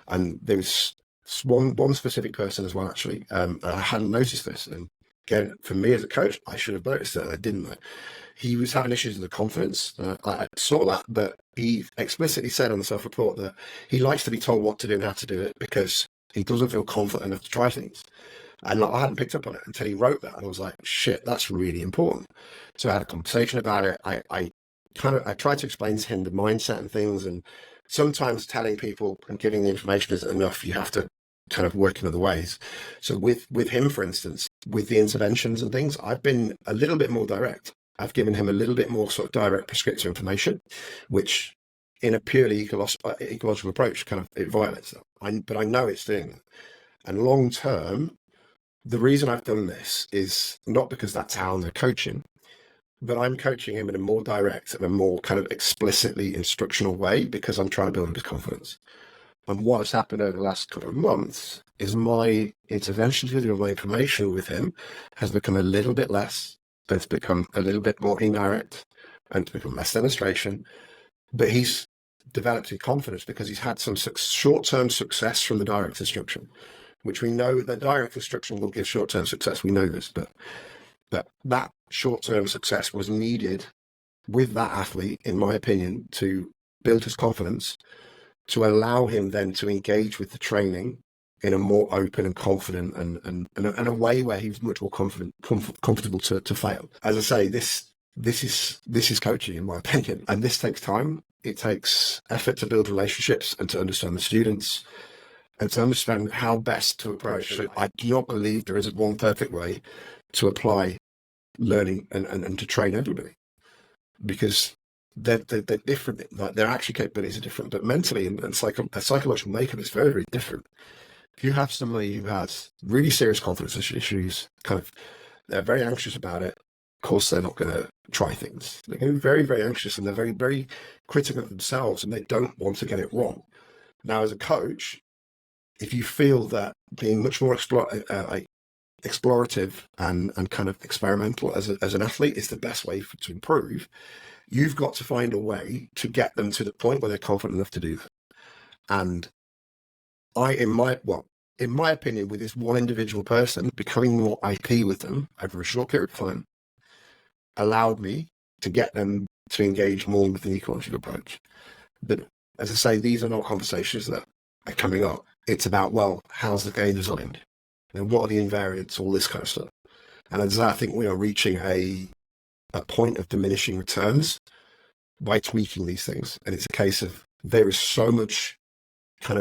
And there was one specific person as well, actually. I hadn't noticed this. And again, for me as a coach, I should have noticed it. I didn't. He was having issues with the confidence. I saw that, but he explicitly said on the self-report that he likes to be told what to do and how to do it because he doesn't feel confident enough to try things. And I hadn't picked up on it until he wrote that. And I was like, shit, that's really important. So I had a conversation about it. I tried to explain to him the mindset and things. And sometimes telling people and giving the information isn't enough. You have to kind of work in other ways. So with him, for instance, with the interventions and things, I've been a little bit more direct. I've given him a little bit more sort of direct prescriptive information, which in a purely ecological approach, kind of it violates that. But I know it's doing that. And long term, the reason I've done this is not because that's how they're coaching, but I'm coaching him in a more direct and a more kind of explicitly instructional way because I'm trying to build up his confidence. And what has happened over the last couple of months is my interventions with him, or my information with him has become a little bit less. It's become a little bit more indirect and it's become less demonstration. But he's developed in confidence because he's had some short-term success from the direct instruction, which we know that direct instruction will give short-term success. We know this, but that short-term success was needed with that athlete, in my opinion, to build his confidence, to allow him then to engage with the training in a more open and confident and a way where he's much more comfortable to fail. As I say, this is coaching, in my opinion, and this takes time. It takes effort to build relationships and to understand the students and to understand how best to approach it. I do not believe there isn't one perfect way to apply learning and to train everybody, because they're different. Like, their actual capabilities are different, but mentally and psychological makeup is very, very different. If you have somebody who has really serious confidence issues, they're very anxious about it, of course they're not going to try things. They're going to be very, very anxious and they're very, very critical of themselves and they don't want to get it wrong. Now, as a coach, if you feel that being much more explorative and kind of experimental as an athlete is the best way to improve, You've got to find a way to get them to the point where they're confident enough to do that. And in my opinion, with this one individual person, becoming more IP with them over a short period of time allowed me to get them to engage more with the ecological approach. But as I say, these are not conversations that are coming up. It's about, well, how's the game designed? And what are the invariants, all this kind of stuff. And as I think we are reaching a point of diminishing returns by tweaking these things. And it's a case of there is so much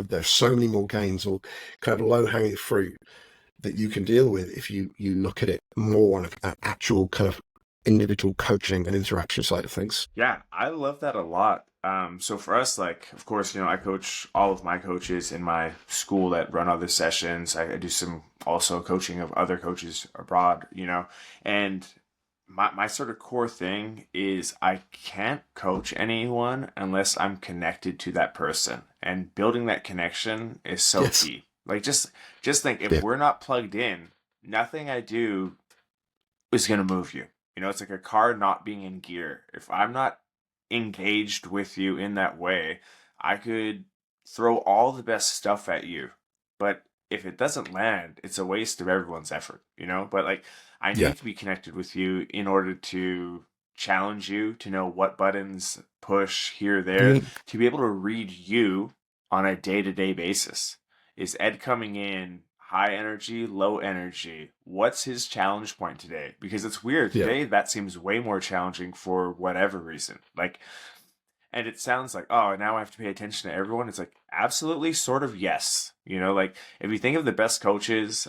there's so many more gains or kind of low hanging fruit that you can deal with if you look at it more on an actual kind of individual coaching and interaction side of things. Yeah, I love that a lot. So for us, like, of course, I coach all of my coaches in my school that run other sessions. I do some also coaching of other coaches abroad, and my sort of core thing is I can't coach anyone unless I'm connected to that person, and building that connection is so key. Like, just think, if we're not plugged in, nothing I do is going to move you. It's like a car not being in gear. If I'm not engaged with you in that way, I could throw all the best stuff at you, but if it doesn't land, it's a waste of everyone's effort, but like, I need to be connected with you in order to challenge you, to know what buttons push here, there, to be able to read you on a day-to-day basis. Is Ed coming in high energy, low energy? What's his challenge point today? Because it's weird. Today, that seems way more challenging for whatever reason. Like, and it sounds like, oh, now I have to pay attention to everyone. It's like, absolutely, sort of, yes. Like, if you think of the best coaches,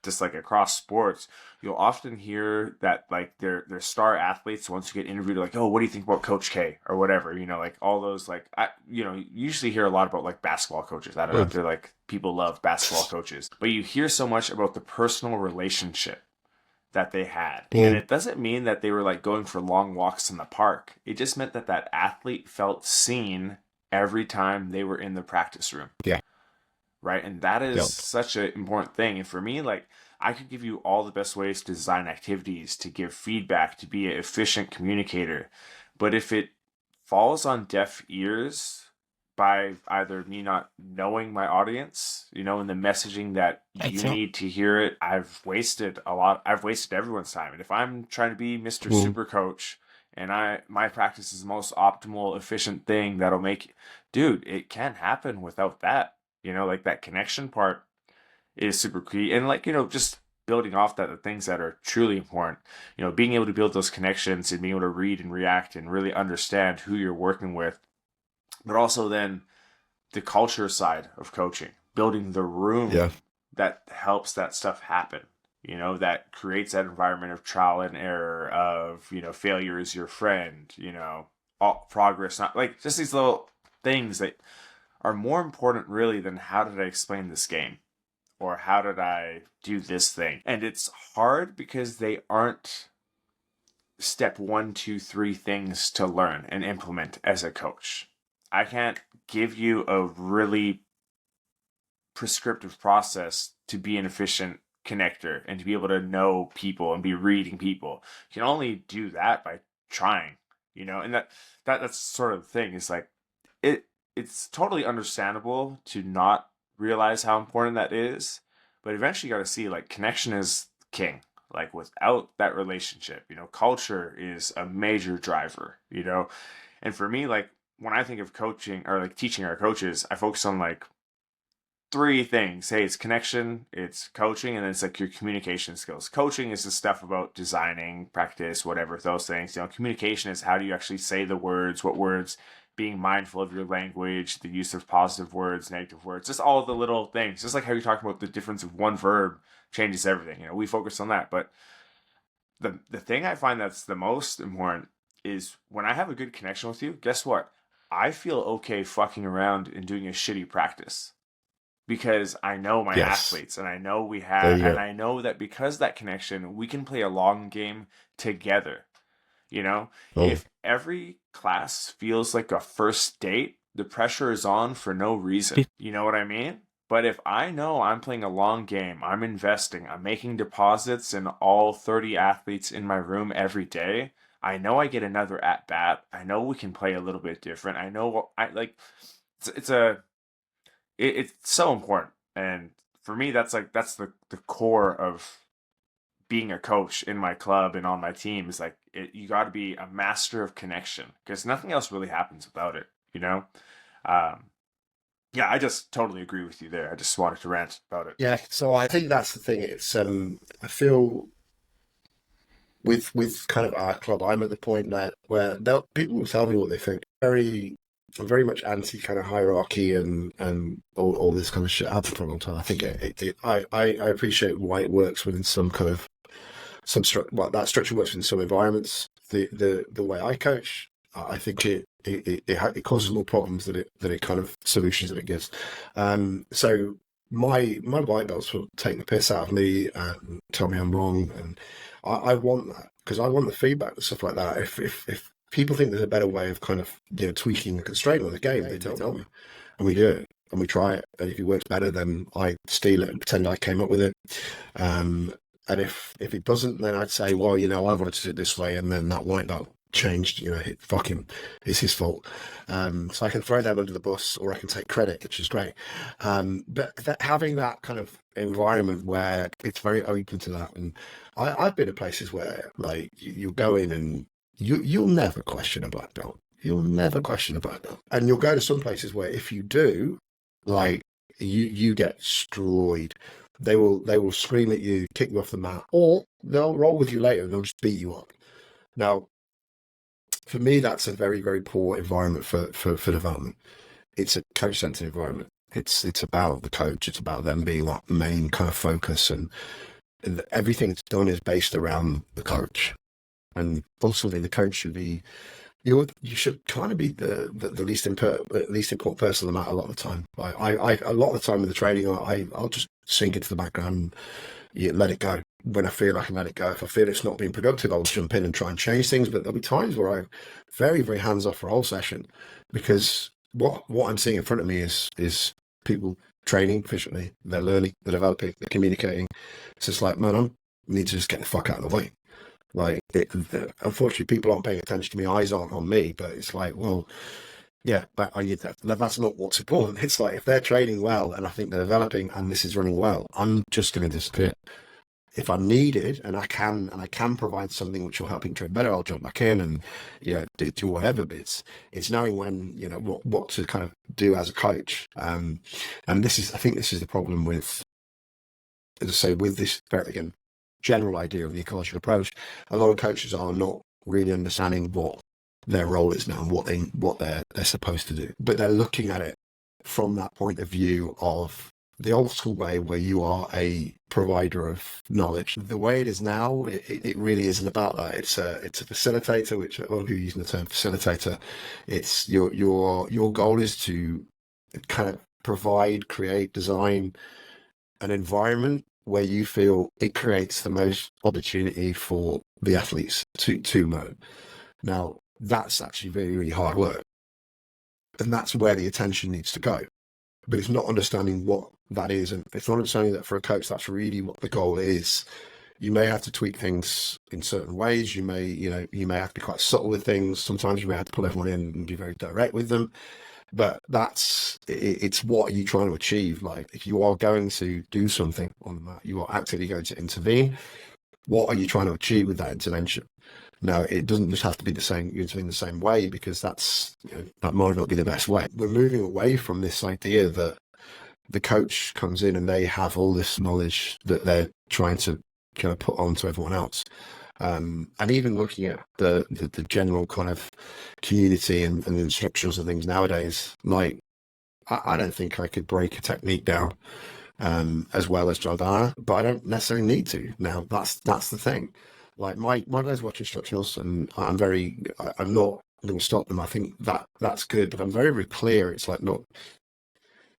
just like across sports, you'll often hear that, like, their star athletes, once you get interviewed, like, oh, what do you think about Coach K or whatever? Like all those, like, you usually hear a lot about like basketball coaches. I don't know if they're like, people love basketball coaches, but you hear so much about the personal relationship that they had. And it doesn't mean that they were like going for long walks in the park. It just meant that that athlete felt seen every time they were in the practice room. Yeah. Right. And that is such an important thing. And for me, like, I could give you all the best ways to design activities, to give feedback, to be an efficient communicator. But if it falls on deaf ears by either me not knowing my audience, in the messaging that you need to hear it, I've wasted everyone's time. And if I'm trying to be Mr. Super Coach and my practice is the most optimal, efficient thing that'll make, dude, it can't happen without that. Like, that connection part is super key. And like, just building off that, the things that are truly important, being able to build those connections and being able to read and react and really understand who you're working with. But also then the culture side of coaching, building the room that helps that stuff happen, that creates that environment of trial and error, of, failure is your friend, all progress, not like just these little things that are more important really than how did I explain this game or how did I do this thing. And it's hard because they aren't step 1, 2, 3 things to learn and implement as a coach. I can't give you a really prescriptive process to be an efficient connector and to be able to know people and be reading people. You can only do that by trying, and that's sort of the thing. It's like, it's totally understandable to not realize how important that is, but eventually you got to see, like, connection is king. Like, without that relationship, culture is a major driver, and for me, like, when I think of coaching or like teaching our coaches, I focus on like 3 things. Hey, it's connection, it's coaching, and then it's like your communication skills. Coaching is the stuff about designing, practice, whatever, those things. Communication is how do you actually say the words, what words, being mindful of your language, the use of positive words, negative words, just all the little things. Just like how you talk about the difference of one verb changes everything. We focus on that. But the thing I find that's the most important is when I have a good connection with you, guess what? I feel okay fucking around and doing a shitty practice because I know my athletes and I know we have, and I know that because of that connection, we can play a long game together. If every class feels like a first date, the pressure is on for no reason. You know what I mean? But if I know I'm playing a long game, I'm investing, I'm making deposits in all 30 athletes in my room every day, I know I get another at bat. I know we can play a little bit different. I know I like it's a it's so important. And for me, that's the core of being a coach in my club and on my team is like you got to be a master of connection because nothing else really happens without it, you know? Um, yeah, I just totally agree with you there. I just wanted to rant about it. Yeah, so I think that's the thing. It's I feel with kind of our club, I'm at the point that where people will tell me what they think. I'm very much anti kind of hierarchy and all this kind of shit. I've for a long time. I think I appreciate why it works within some kind of well, that structure works in some environments. The way I coach, I think it causes more problems than it kind of solutions that it gives. So my white belts will take the piss out of me and tell me I'm wrong, and I want that because I want the feedback and stuff like that. If people think there's a better way of kind of tweaking the constraint on the game, they tell me, and we do it. And we try it, and if it works better, then I steal it and pretend I came up with it. And if it doesn't, then I'd say, well, I wanted to do it this way, and then that white belt changed. Fuck him, it's his fault. So I can throw them under the bus, or I can take credit, which is great. But having that kind of environment where it's very open to that, and I've been in places where like you go in and you'll never question a black belt. You'll never question a black belt, and you'll go to some places where if you do, like you get destroyed. They will scream at you, kick you off the mat, or they'll roll with you later and they'll just beat you up. Now, for me, that's a very, very poor environment for development. It's a coach-centered environment. It's about the coach. It's about them being like the main kind of focus, and everything that's done is based around the coach. And ultimately, the coach should be you should kind of be the least important person on the mat a lot of the time. I a lot of the time with the training, I'll just sink into the background and let it go when I feel I can let it go. If I feel it's not being productive, I'll jump in and try and change things. But there'll be times where I'm very, very hands off for a whole session because what I'm seeing in front of me is people training efficiently. They're learning, they're developing, they're communicating. It's just like, man, I need to just get the fuck out of the way. Like, unfortunately, people aren't paying attention to me. Eyes aren't on me, but it's like, well, yeah, but that's not what's important. It's like if they're training well and I think they're developing and this is running well, I'm just going to disappear. If I'm needed and I can provide something which will help him train better, I'll jump back in and do whatever. But it's knowing when what to kind of do as a coach. And I think this is the problem with, as I say, with this again general idea of the ecological approach. A lot of coaches are not really understanding what their role is now and what they're supposed to do, but they're looking at it from that point of view of the old school way where you are a provider of knowledge. The way it is now, it really isn't about that. It's a facilitator, which a lot of people are using the term facilitator. It's your goal is to kind of provide, create, design an environment where you feel it creates the most opportunity for the athletes to learn. Now, that's actually very, really hard work. And that's where the attention needs to go. But it's not understanding what that is. And it's not understanding that for a coach, that's really what the goal is. You may have to tweak things in certain ways. You may have to be quite subtle with things. Sometimes you may have to pull everyone in and be very direct with them. But it's what are you trying to achieve? Like, if you are going to do something on the mat, you are actively going to intervene. What are you trying to achieve with that intervention? Now, it doesn't just have to be intervene the same way, because that might not be the best way. We're moving away from this idea that the coach comes in and they have all this knowledge that they're trying to kind of put on to everyone else. And even looking at the general kind of community and the instructions and things nowadays, like, I don't think I could break a technique down as well as Jordana, but I don't necessarily need to. Now, that's the thing. Like, my guys watch instructionals, and I'm not going to stop them. I think that's good, but I'm very, very clear. It's like, look,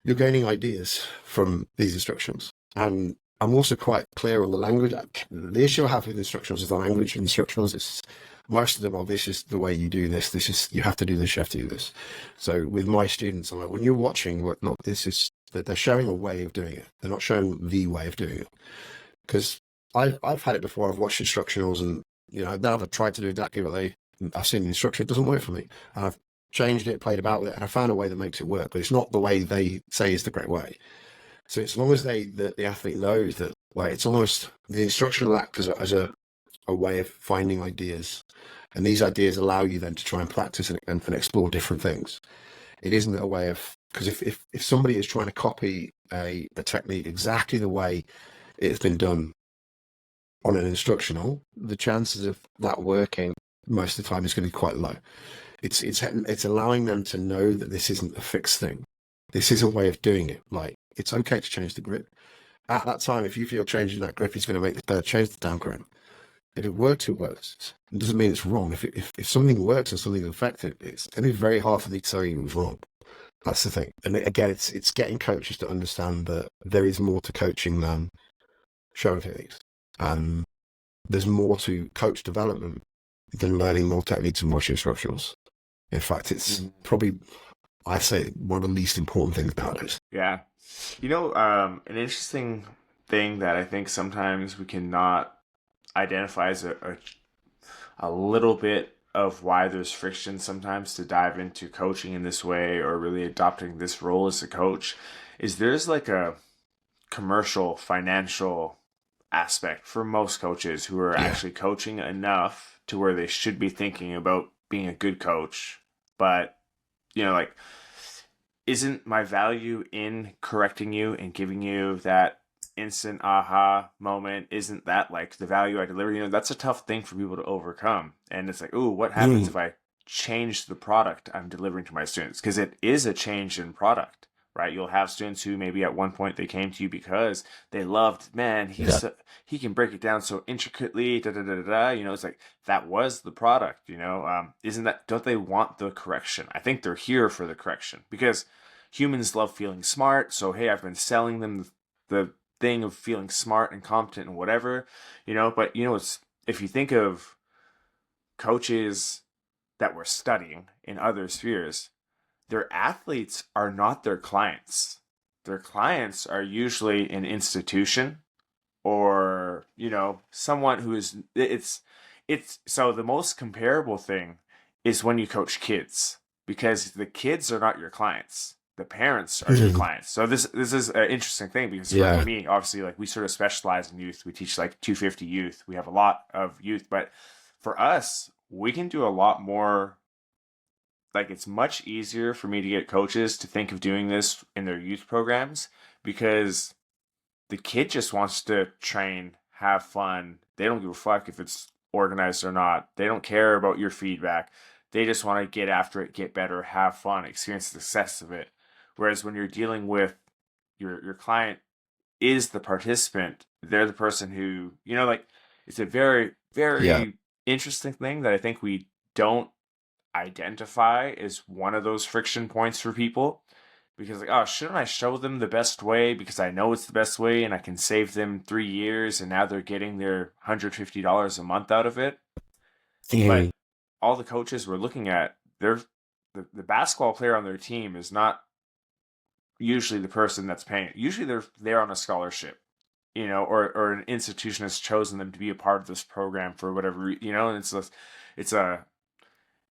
you're gaining ideas from these instructions, and I'm also quite clear on the language. The issue I have with instructionals is the language of instructionals. It's most of them are, this is the way you do this. This is, you have to do this, you have to do this. So with my students, I'm like, when you're watching whatnot, this is that they're showing a way of doing it. They're not showing the way of doing it. Because I've had it before. I've watched instructionals and now I've tried to do exactly what I've seen in the instruction. It doesn't work for me. And I've changed it, played about with it, and I found a way that makes it work. But it's not the way they say is the correct way. So as long as the athlete knows that, like, it's almost the instructional act as a way of finding ideas, and these ideas allow you then to try and practice and explore different things. It isn't a way of, because if somebody is trying to copy a technique exactly the way it's been done on an instructional, the chances of that working most of the time is going to be quite low. It's allowing them to know that this isn't a fixed thing. This is a way of doing it. Like, it's okay to change the grip. At that time, if you feel changing that grip is going to make this better, change the down grip. If it works, it works. It doesn't mean it's wrong. If something works and something is effective, it's going to be very hard for me to tell you it was wrong. That's the thing. And again, it's getting coaches to understand that there is more to coaching than showing techniques. There's more to coach development than learning more techniques and watching instructionals. In fact, it's probably, I say, one of the least important things nowadays. Yeah. An interesting thing that I think sometimes we cannot identify as a little bit of why there's friction sometimes to dive into coaching in this way or really adopting this role as a coach is there's like a commercial financial aspect for most coaches who are actually coaching enough to where they should be thinking about being a good coach. But, like, isn't my value in correcting you and giving you that instant aha moment? Isn't that like the value I deliver? That's a tough thing for people to overcome. And it's like, ooh, what happens if I change the product I'm delivering to my students? Because it is a change in product, right? You'll have students who maybe at one point they came to you because they loved, man, he can break it down so intricately, it's like, that was the product, don't they want the correction? I think they're here for the correction because humans love feeling smart. So, hey, I've been selling them the thing of feeling smart and competent and whatever, but it's, if you think of coaches that were studying in other spheres, their athletes are not their clients. Their clients are usually an institution or, someone who is, it's, so the most comparable thing is when you coach kids, because the kids are not your clients. The parents are your clients. So this is an interesting thing because for me, obviously, like, we sort of specialize in youth. We teach like 250 youth. We have a lot of youth, but for us, we can do a lot more. Like, it's much easier for me to get coaches to think of doing this in their youth programs because the kid just wants to train, have fun. They don't give a fuck if it's organized or not. They don't care about your feedback. They just want to get after it, get better, have fun, experience the success of it. Whereas when you're dealing with your client is the participant, they're the person who, like, it's a very, very interesting thing that I think we don't identify as one of those friction points for people, because like, oh, shouldn't I show them the best way because I know it's the best way and I can save them 3 years and now they're getting their $150 a month out of it. But all the coaches we're looking at, the basketball player on their team is not usually the person that's paying. Usually they're there on a scholarship, or an institution has chosen them to be a part of this program for whatever, and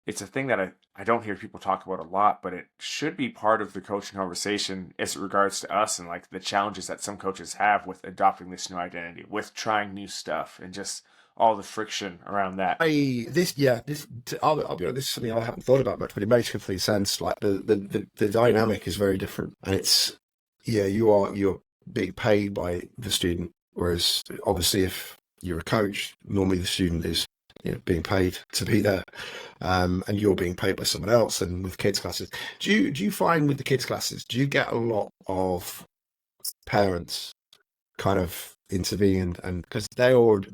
it's a thing that I don't hear people talk about a lot, but it should be part of the coaching conversation as it regards to us and like the challenges that some coaches have with adopting this new identity, with trying new stuff, and just all the friction around that. I'll be honest, this is something I haven't thought about much, but it makes complete sense. Like the dynamic is very different, and it's you're being paid by the student, whereas obviously if you're a coach, normally the student is being paid to be there, and you're being paid by someone else. And with kids classes, do you find with the kids classes, do you get a lot of parents kind of intervene and because the older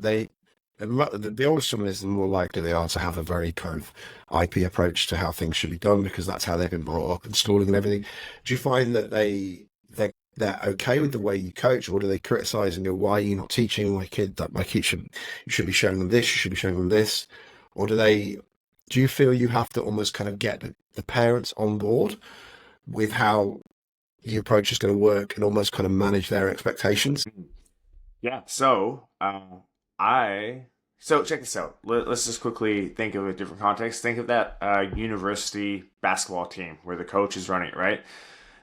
someone is, the more likely they are to have a very kind of IP approach to how things should be done, because that's how they've been brought up, installing and everything. Do you find that they're okay with the way you coach, or do they criticize and go, why are you not teaching my kid that you should be showing them this, you should be showing them this? Or do you feel you have to almost kind of get the parents on board with how the approach is going to work and almost kind of manage their expectations? Yeah. So I So check this out. Let's just quickly think of a different context. Think of that university basketball team where the coach is running it, right?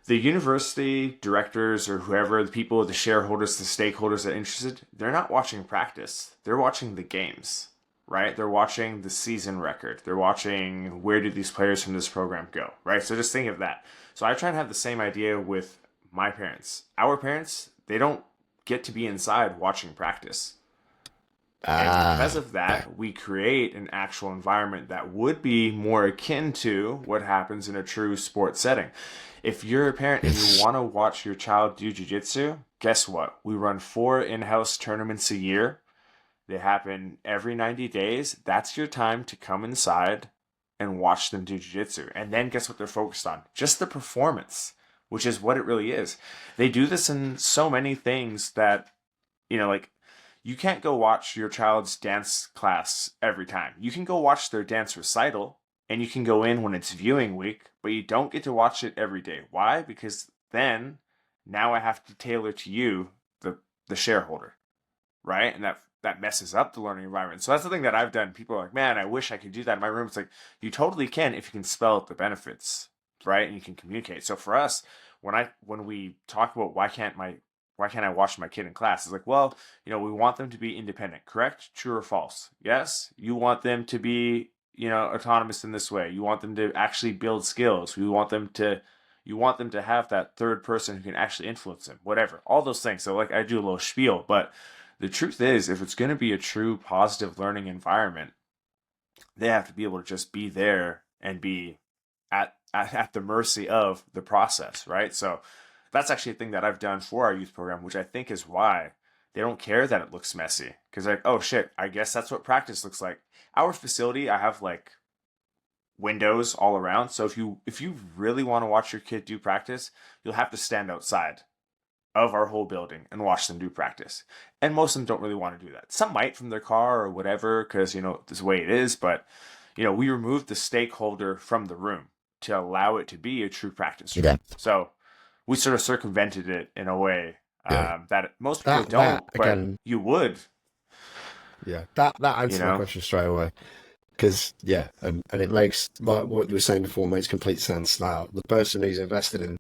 The university directors or whoever, the people, the shareholders, the stakeholders that are interested, they're not watching practice. They're watching the games, right? They're watching the season record. They're watching where do these players from this program go, right? So just think of that. So I try and have the same idea with my parents. Our parents, they don't get to be inside watching practice. And because Ah, of yeah. that, we create an actual environment that would be more akin to what happens in a true sports setting. If you're a parent and you It's want to watch your child do jiu-jitsu, guess what? We run 4 in-house tournaments a year. They happen every 90 days. That's your time to come inside and watch them do jiu-jitsu. And then guess what they're focused on? Just the performance, which is what it really is. They do this in so many things that, like you can't go watch your child's dance class every time. You can go watch their dance recital and you can go in when it's viewing week, but you don't get to watch it every day. Why? Because then now I have to tailor to you, the shareholder, right? And that messes up the learning environment. So that's the thing that I've done. People are like, man, I wish I could do that in my room. It's like you totally can if you can spell out the benefits, right? And you can communicate. So for us, when we talk about why can't I watch my kid in class? It's like, well, we want them to be independent, correct? True or false? Yes. You want them to be, autonomous in this way. You want them to actually build skills. You want them to have that third person who can actually influence them, whatever, all those things. So like I do a little spiel, but the truth is, if it's going to be a true positive learning environment, they have to be able to just be there and be at the mercy of the process, right? So that's actually a thing that I've done for our youth program, which I think is why they don't care that it looks messy. Because like, oh shit, I guess that's what practice looks like. Our facility, I have like windows all around. So if you really want to watch your kid do practice, you'll have to stand outside of our whole building and watch them do practice. And most of them don't really want to do that. Some might from their car or whatever, because, this is the way it is. But, we removed the stakeholder from the room to allow it to be a true practice room. yeah, So we sort of circumvented it in a way yeah. that most people That don't, but again, you would, yeah. That you answers my know? question straight away. Because yeah, and it makes like what you were saying before makes complete sense now. The person who's invested in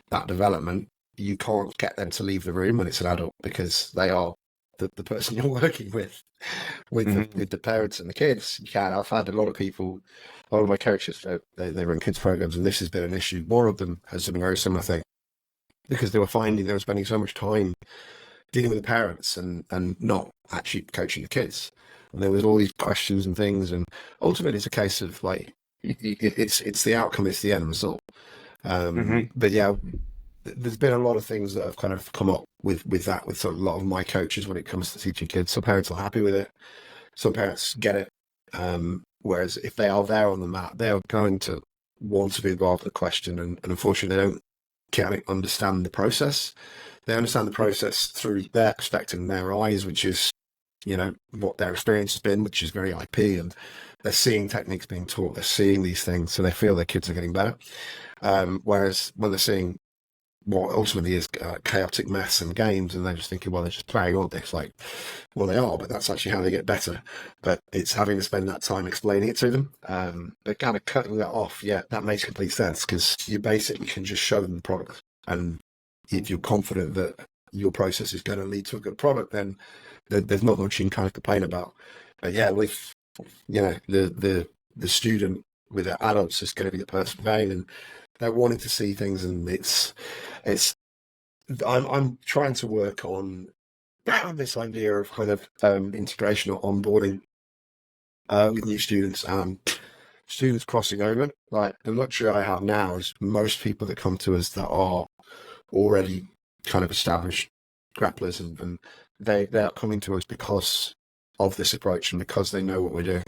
that development, you can't get them to leave the room when it's an adult because they are the person you're working with Mm-hmm. the parents and the kids. You can. I've had a lot of people, a lot of my coaches, they run kids programs, and this has been an issue. One of them has done a very similar thing because they were finding they were spending so much time dealing with the parents and not actually coaching the kids. And there was all these questions and things, and ultimately it's a case of like it's the outcome, it's the end result. Mm-hmm. But yeah, there's been a lot of things that have kind of come up with that with sort of a lot of my coaches when it comes to teaching kids. Some parents are happy with it, some parents get it. Whereas if they are there on the mat, they are going to want to be involved in the question, and unfortunately they don't can't understand the process. They understand the process through their perspective and their eyes, which is, what their experience has been, which is very IP, and they're seeing techniques being taught, they're seeing these things, so they feel their kids are getting better. Whereas when they're seeing what ultimately is chaotic mess and games, and they're just thinking, well, they're just playing on this, like, well, they are, but that's actually how they get better. But it's having to spend that time explaining it to them. But kind of cutting that off, yeah, that makes complete sense because you basically can just show them the product. And if you're confident that your process is going to lead to a good product, then there's not much you can kind of complain about. But yeah, with the student with the adults is going to be the person paying, and they're wanting to see things, and it's I'm trying to work on this idea of kind of integration or onboarding with new students and students crossing over. Like the luxury I have now is most people that come to us that are already kind of established grapplers, and they're coming to us because of this approach and because they know what we're doing.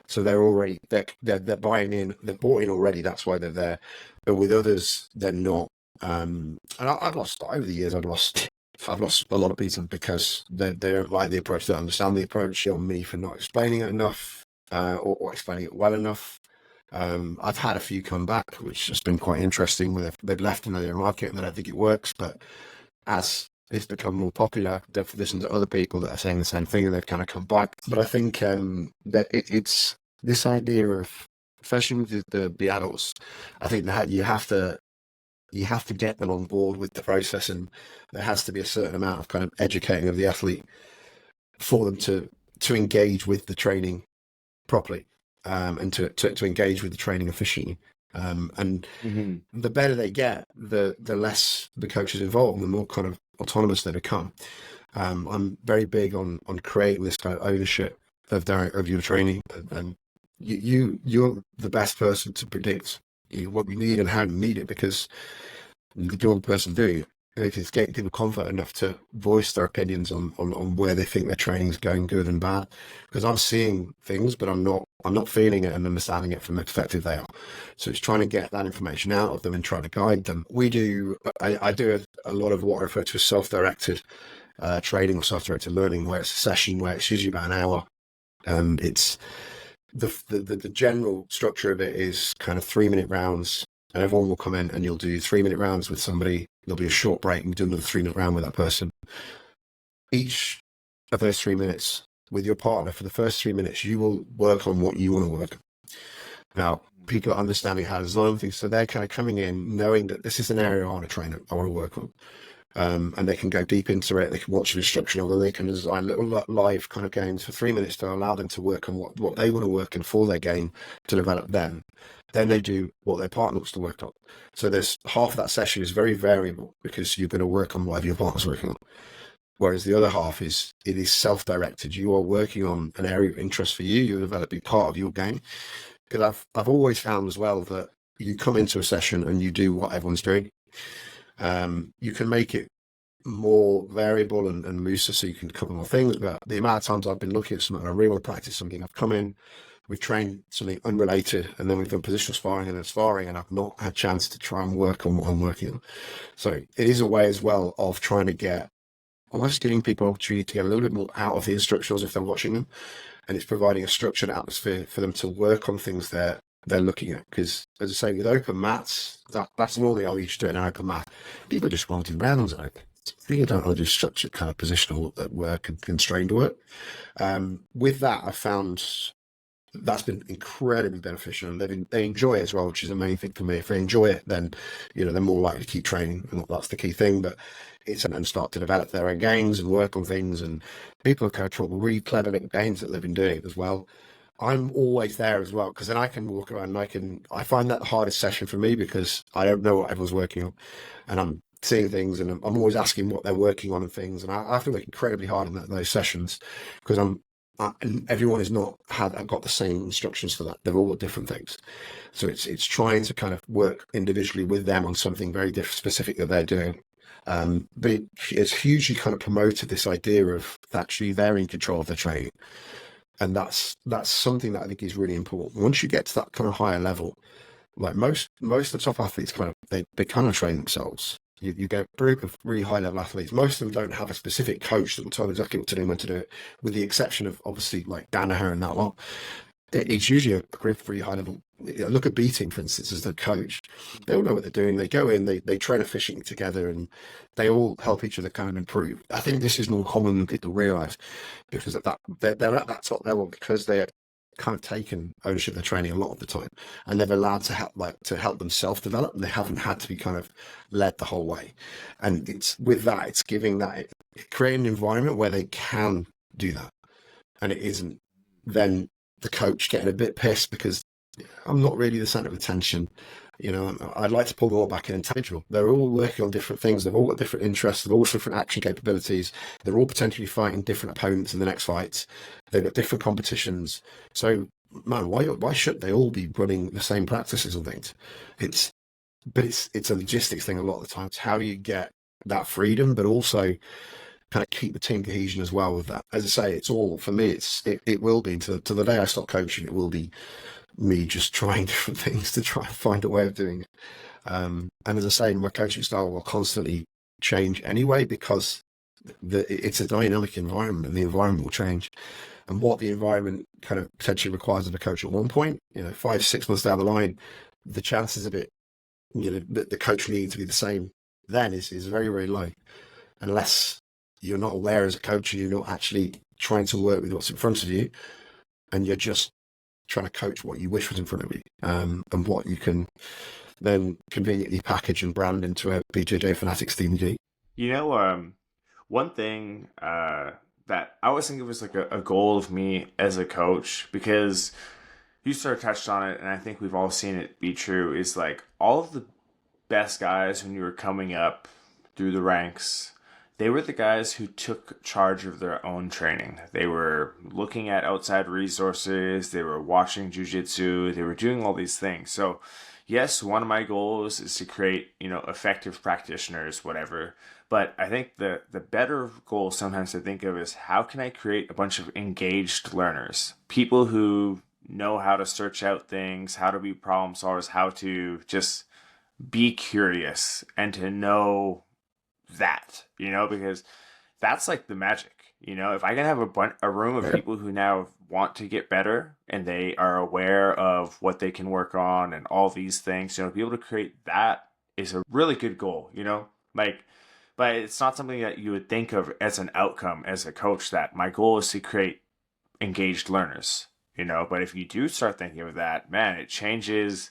So they're buying in, they're bought in already. That's why they're there. But with others, they're not. And I've lost over the years. I've lost a lot of people because they don't like the approach. They don't understand the approach. On me for not explaining it enough or explaining it well enough. I've had a few come back, which has been quite interesting. Where they've left another market and I don't think it works. But as it's become more popular. I've listened to other people that are saying the same thing, and they've kind of come back. But I think that it's this idea of, especially with the adults, I think that you have to get them on board with the process, and there has to be a certain amount of kind of educating of the athlete for them to engage with the training properly, and to engage with the training efficiently. And Mm-hmm. the better they get, the less the coach is involved, the more kind of autonomous they become. I'm very big on creating this kind of ownership of your training, and you're the best person to predict what you need and how you need it, because you're the person doing it. And if it's getting people confident enough to voice their opinions on where they think their training's going good and bad, because I'm seeing things, but I'm not feeling it and understanding it from the perspective they are. So it's trying to get that information out of them and trying to guide them. I do a lot of what I refer to as self-directed training or self-directed learning, where it's a session where it's usually about an hour. It's the general structure of it is kind of 3-minute rounds, and everyone will come in and you'll do 3-minute rounds with somebody. There'll be a short break and do another 3-minute round with that person. Each of those 3 minutes with your partner, for the first 3 minutes, you will work on what you want to work on. Now, people are understanding how to design things, so they're kind of coming in knowing that this is an area I want to train on, I want to work on. And they can go deep into it. They can watch the instruction, or they can design little live kind of games for 3 minutes to allow them to work on what they want to work on for their game to develop them. Then they do what their partner wants to work on. So there's half of that session is very variable, because you're going to work on whatever your partner's working on. Whereas the other half is self-directed. You are working on an area of interest for you. You're developing part of your game. Because I've always found as well that you come into a session and you do what everyone's doing. You can make it more variable and looser, so you can cover more things. But the amount of times I've been looking at something, I really want to practice something, I've come in, we've trained something unrelated, and then we've done positional sparring and then sparring, and I've not had a chance to try and work on what I'm working on. So it is a way as well of trying to get, almost giving people an opportunity to get a little bit more out of the instructionals if they're watching them, and it's providing a structured atmosphere for them to work on things they're looking at. Because, as I say, with open mats, that's normally how you should do it in an open mat. People just want to do rounds open. You don't want to do structured kind of positional work and constrained work. With that, I found that's been incredibly beneficial, and they enjoy it as well, which is the main thing for me. If they enjoy it, then they're more likely to keep training, and that's the key thing. But it's and start to develop their own games and work on things, and people are kind of really clever little games that they've been doing as well. I'm always there as well, because then I can walk around and I find that the hardest session for me, because I don't know what everyone's working on, and I'm seeing things, and I'm always asking what they're working on and things, and I have to work incredibly hard in those sessions, because everyone has not got the same instructions for that. They've all got different things. So it's trying to kind of work individually with them on something very specific that they're doing. But it's hugely kind of promoted this idea of actually they're in control of their training. And that's something that I think is really important. Once you get to that kind of higher level, like most of the top athletes they kind of train themselves. You get a group of really high level athletes. Most of them don't have a specific coach that will tell them exactly what to do and when to do it, with the exception of obviously like Danaher and that lot. It's usually a group of really high level. Look at Beating, for instance, as the coach. They all know what they're doing. They go in, they train efficiently together, and they all help each other kind of improve. I think this is more common than people realise, because they're at that top level because they're kind of taken ownership of their training a lot of the time, and they're allowed to help them self-develop, and they haven't had to be kind of led the whole way. And it's creating an environment where they can do that, and it isn't then the coach getting a bit pissed because I'm not really the center of attention. I'd like to pull them all back in individual. They're all working on different things. They've all got different interests. They've all got different action capabilities. They're all potentially fighting different opponents in the next fights. They've got different competitions. So, man, why should they all be running the same practices and things? It's a logistics thing a lot of the time. It's how do you get that freedom, but also kind of keep the team cohesion as well with that. As I say, it's all, for me, it will be, to the day I stop coaching, it will be me just trying different things to try and find a way of doing it. And as I say, my coaching style will constantly change anyway, because it's a dynamic environment, and the environment will change. And what the environment kind of potentially requires of a coach at one point, 5-6 months down the line, the chances of it, that the coach needs to be the same then is very, very low. unless you're not aware as a coach, and you're not actually trying to work with what's in front of you, and you're just trying to coach what you wish was in front of you, and what you can then conveniently package and brand into a BJJ Fanatics DVD. You know, one thing that I always think of as like a goal of me as a coach, because you sort of touched on it, and I think we've all seen it be true, is like all of the best guys when you were coming up through the ranks, they were the guys who took charge of their own training. They were looking at outside resources, they were watching jiu-jitsu, they were doing all these things. So yes, one of my goals is to create, effective practitioners, whatever. But I think the better goal sometimes to think of is, how can I create a bunch of engaged learners? People who know how to search out things, how to be problem solvers, how to just be curious, and to know that, because that's like the magic. If I can have a room of people who now want to get better, and they are aware of what they can work on and all these things, to be able to create that is a really good goal, like, but it's not something that you would think of as an outcome as a coach, that my goal is to create engaged learners, but if you do start thinking of that, man, it changes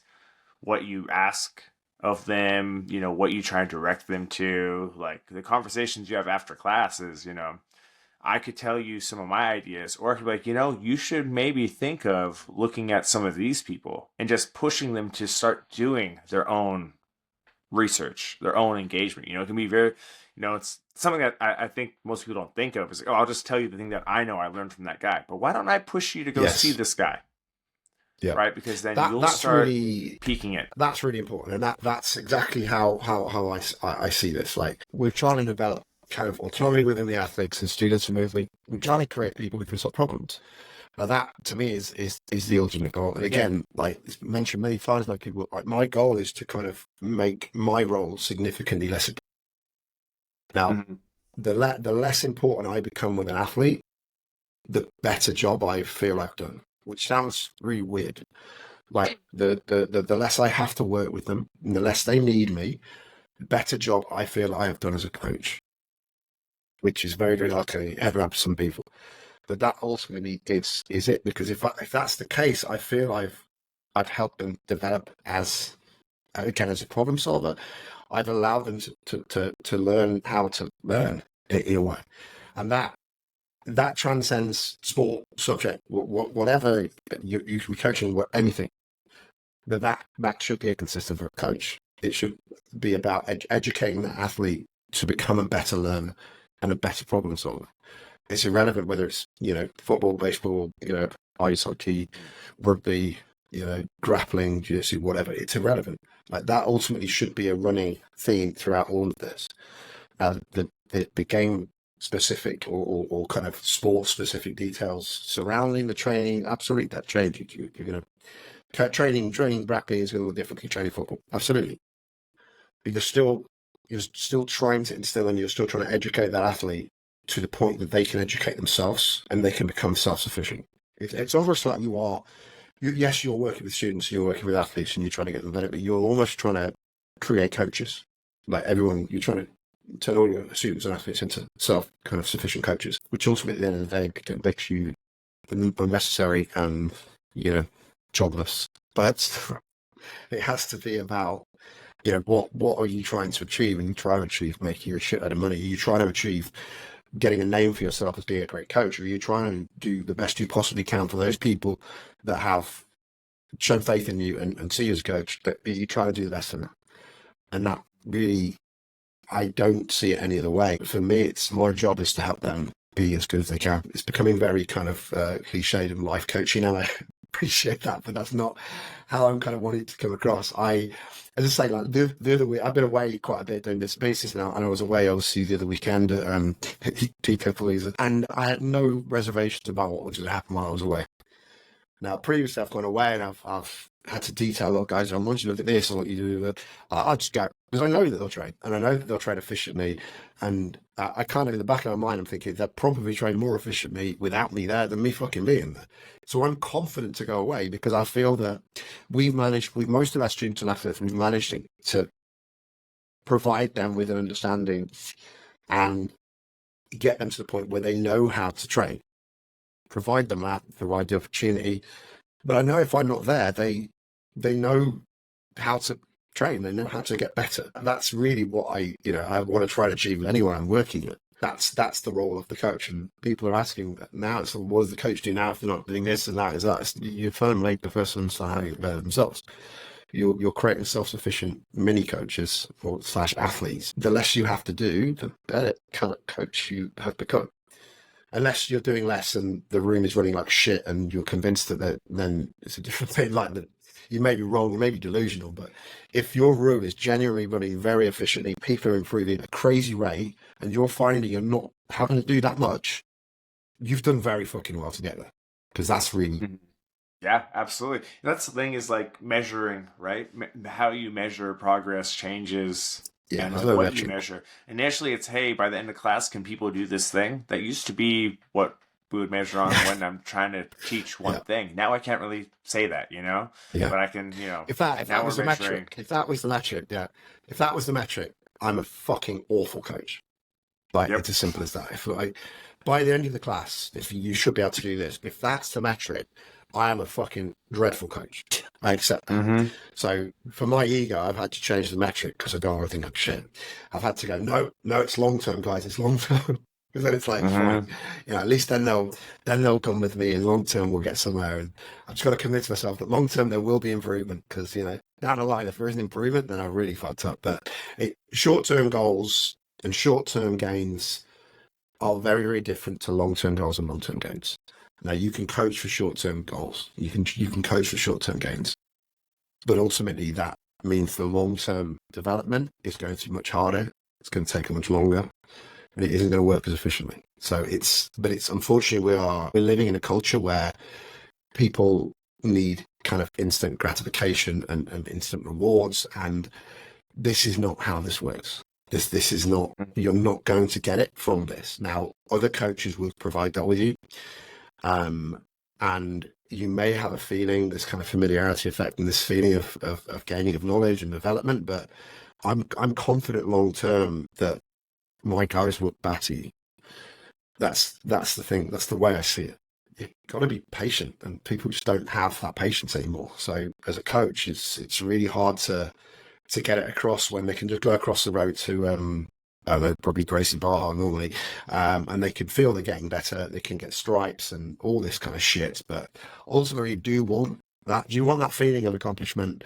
what you ask of them, what you try and direct them to, like the conversations you have after classes. I could tell you some of my ideas, or I could be like, you should maybe think of looking at some of these people and just pushing them to start doing their own research, their own engagement. It can be very, it's something that I think most people don't think of, is like, oh, I'll just tell you the thing that I know I learned from that guy. But why don't I push you to go see this guy? Yeah. Right, because then you'll start really peaking it. That's really important, and that's exactly how I see this. Like, we're trying to develop kind of autonomy within the athletes and students, and movement. We're trying to create people who can solve problems. Now, that to me is the ultimate goal. And again, like it's mentioned many times, like people, like my goal is to kind of make my role significantly less. Now, the less important I become with an athlete, the better job I feel I've done. Which sounds really weird. Like the less I have to work with them, and the less they need me, the better job I feel I have done as a coach. Which is very, very hard to ever have some people. But that ultimately is it, because if that's the case, I feel I've helped them develop as a problem solver. I've allowed them to learn how to learn in a way, and that transcends sport, subject, whatever you should be coaching, anything. That should be a consistent for a coach. It should be about educating the athlete to become a better learner and a better problem solver. It's irrelevant whether it's, football, baseball, ice hockey, rugby, grappling, jiu-jitsu, whatever. It's irrelevant. Like, that ultimately should be a running theme throughout all of this. The game specific or kind of sport specific details surrounding the training, absolutely, that change. You're going to training grappling is going to look differently training football, absolutely. But you're still trying to instill, and you're still trying to educate that athlete to the point that they can educate themselves and they can become self-sufficient. It's almost like yes, you're working with students, you're working with athletes, and you're trying to get them better, but you're almost trying to create coaches. Like everyone, you're trying to turn all your students and athletes into self-sufficient coaches, which ultimately at the end of the day makes you unnecessary and, jobless. But it has to be about, what are you trying to achieve? And you try to achieve making a shit out of money. Are you trying to achieve getting a name for yourself as being a great coach? Or are you trying to do the best you possibly can for those people that have shown faith in you and see you as a coach? That you try to do the best for them. And that really, I don't see it any other way. For me, it's my job is to help them be as good as they can. It's becoming very kind of cliched and life coaching, and I appreciate that, but that's not how I'm kind of wanting to come across. As I say, like the other week, I've been away quite a bit doing this basis now, and I was away obviously the other weekend at Tico Police, and I had no reservations about what was going to happen while I was away. Now, previously I've gone away and I've had to detail, look, guys, I want you to look at this, I want you to do that. I just go, because I know that they'll train, and I know that they'll train efficiently, and I kind of, in the back of my mind, I'm thinking they'll probably train more efficiently without me there than me fucking being there. So I'm confident to go away because I feel that with most of our students and athletes, we've managed to provide them with an understanding and get them to the point where they know how to train, provide them that, provide the opportunity. But I know if I'm not there, they know how to train, they know how to get better. And that's really what I want to try to achieve anywhere I'm working with. That's the role of the coach. And people are asking now, so what does the coach do now if they're not doing this and that? Is that you firmly the person understand how to get better themselves. You're creating self-sufficient mini coaches or / athletes. The less you have to do, the better kind of coach you have become. Unless you're doing less and the room is running like shit and you're convinced that then it's a different thing. Like that, you may be wrong, you may be delusional, but if your room is genuinely running very efficiently, people are improving at a crazy rate, and you're finding you're not having to do that much, you've done very fucking well to get there. Because that's really... Yeah, absolutely. That's the thing is like measuring, right? How you measure progress changes. Yeah, and like what you measure. Initially, it's, hey, by the end of class, can people do this thing? That used to be what we would measure on when I'm trying to teach one thing. Now I can't really say that, Yeah. But I can, If that was the metric, if that was the metric, I'm a fucking awful coach. Like, it's as simple as that. If by the end of the class, if you should be able to do this, if that's the metric, I am a fucking dreadful coach. I accept that. Mm-hmm. So for my ego, I've had to change the metric because I don't want to think I'm shit. I've had to go, no, it's long term, guys. It's long term. Because then it's like, fine. At least then they'll come with me, and long term we'll get somewhere. And I've just got to convince myself that long term there will be improvement. Because down the line, if there isn't improvement, then I've really fucked up. But short term goals and short term gains are very, very different to long term goals and long term gains. Now, you can coach for short-term goals. You can coach for short-term gains. But ultimately, that means the long-term development is going to be much harder. It's going to take much longer. And it isn't going to work as efficiently. So it's unfortunately, we're living in a culture where people need kind of instant gratification and instant rewards. And this is not how this works. This is not, you're not going to get it from this. Now, other coaches will provide that with you. And you may have a feeling, this kind of familiarity effect and this feeling of gaining of knowledge and development, but I'm confident long term that my guys will batter you. That's the thing. That's the way I see it. You've got to be patient, and people just don't have that patience anymore. So as a coach, it's really hard to get it across when they can just go across the road to probably Gracie Barr normally, and they can feel they're getting better. They can get stripes and all this kind of shit. But ultimately, do you want that? Do you want that feeling of accomplishment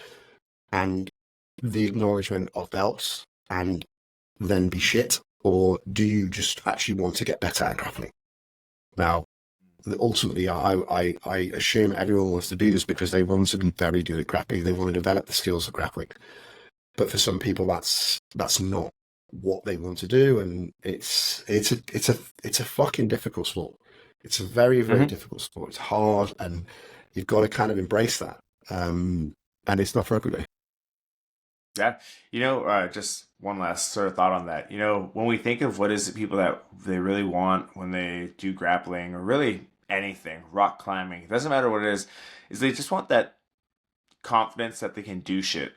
and the acknowledgement of belts and then be shit? Or do you just actually want to get better at grappling? Now, ultimately, I assume everyone wants to do this because they want to be very good at grappling. They want to develop the skills of grappling. But for some people, that's not what they want to do, and it's a fucking difficult sport. It's a very, very difficult sport. It's hard, and you've got to kind of embrace that. And it's not for everybody. Yeah. Just one last sort of thought on that. When we think of what is it people that they really want when they do grappling or really anything, rock climbing, it doesn't matter what it is they just want that confidence that they can do shit.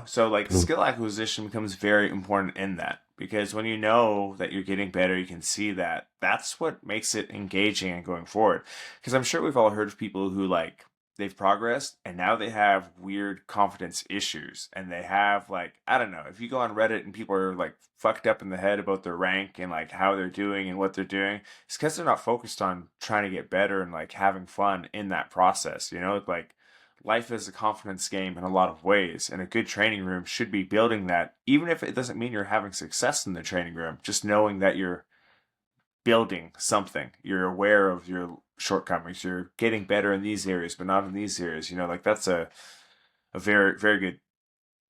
So like skill acquisition becomes very important in that, because when you know that you're getting better, you can see that that's what makes it engaging and going forward. Because I'm sure we've all heard of people who like they've progressed and now they have weird confidence issues, and they have like, I don't know, if you go on Reddit and people are like fucked up in the head about their rank and like how they're doing and what they're doing, it's because they're not focused on trying to get better and like having fun in that process. Like life is a confidence game in a lot of ways, and a good training room should be building that, even if it doesn't mean you're having success in the training room, just knowing that you're building something. You're aware of your shortcomings. You're getting better in these areas, but not in these areas. Like that's a very, very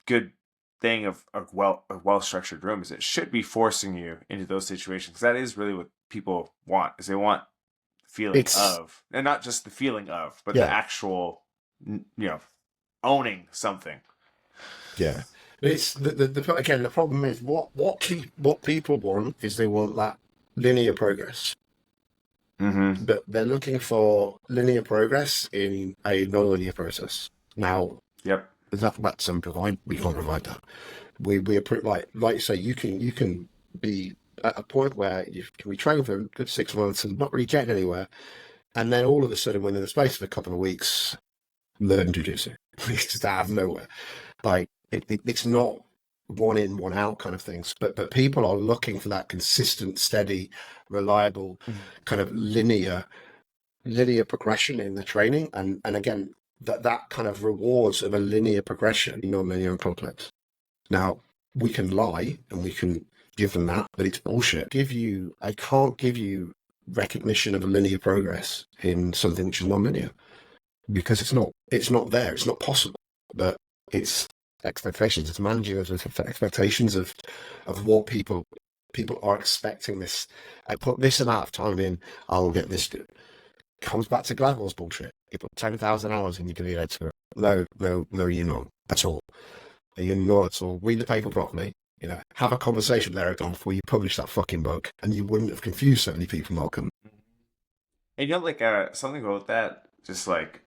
good thing of a well-structured room, is it should be forcing you into those situations. That is really what people want, is they want feeling of, and not just the feeling of, but the actual, owning something. Yeah. It's again, the problem is what people want is they want that linear progress. But they're looking for linear progress in a non-linear process. Now, that's we can't provide that. We are pretty, like you say, you can be at a point where you can be training for a good 6 months and not really getting anywhere, and then all of a sudden, within the space of a couple of weeks, learn jiu-jitsu. It's just out of nowhere. Like it's not one in, one out kind of things, but people are looking for that consistent, steady, reliable, kind of linear progression in the training, and again, that kind of rewards of a linear progression, non-linear and complex. Now, we can lie and we can give them that, but it's bullshit. I can't give you recognition of a linear progress in something which is non-linear, because it's not there. It's not possible. But it's expectations. It's managing those expectations of what people are expecting. This, I put this amount of time in, I'll get this good. Comes back to Gladwell's bullshit. You put 10,000 hours and you can get to it. No, you're not at all. You're not at all. Read the paper properly. Have a conversation with Eric before you publish that fucking book, and you wouldn't have confused so many people, Malcolm. And like something about that, just like,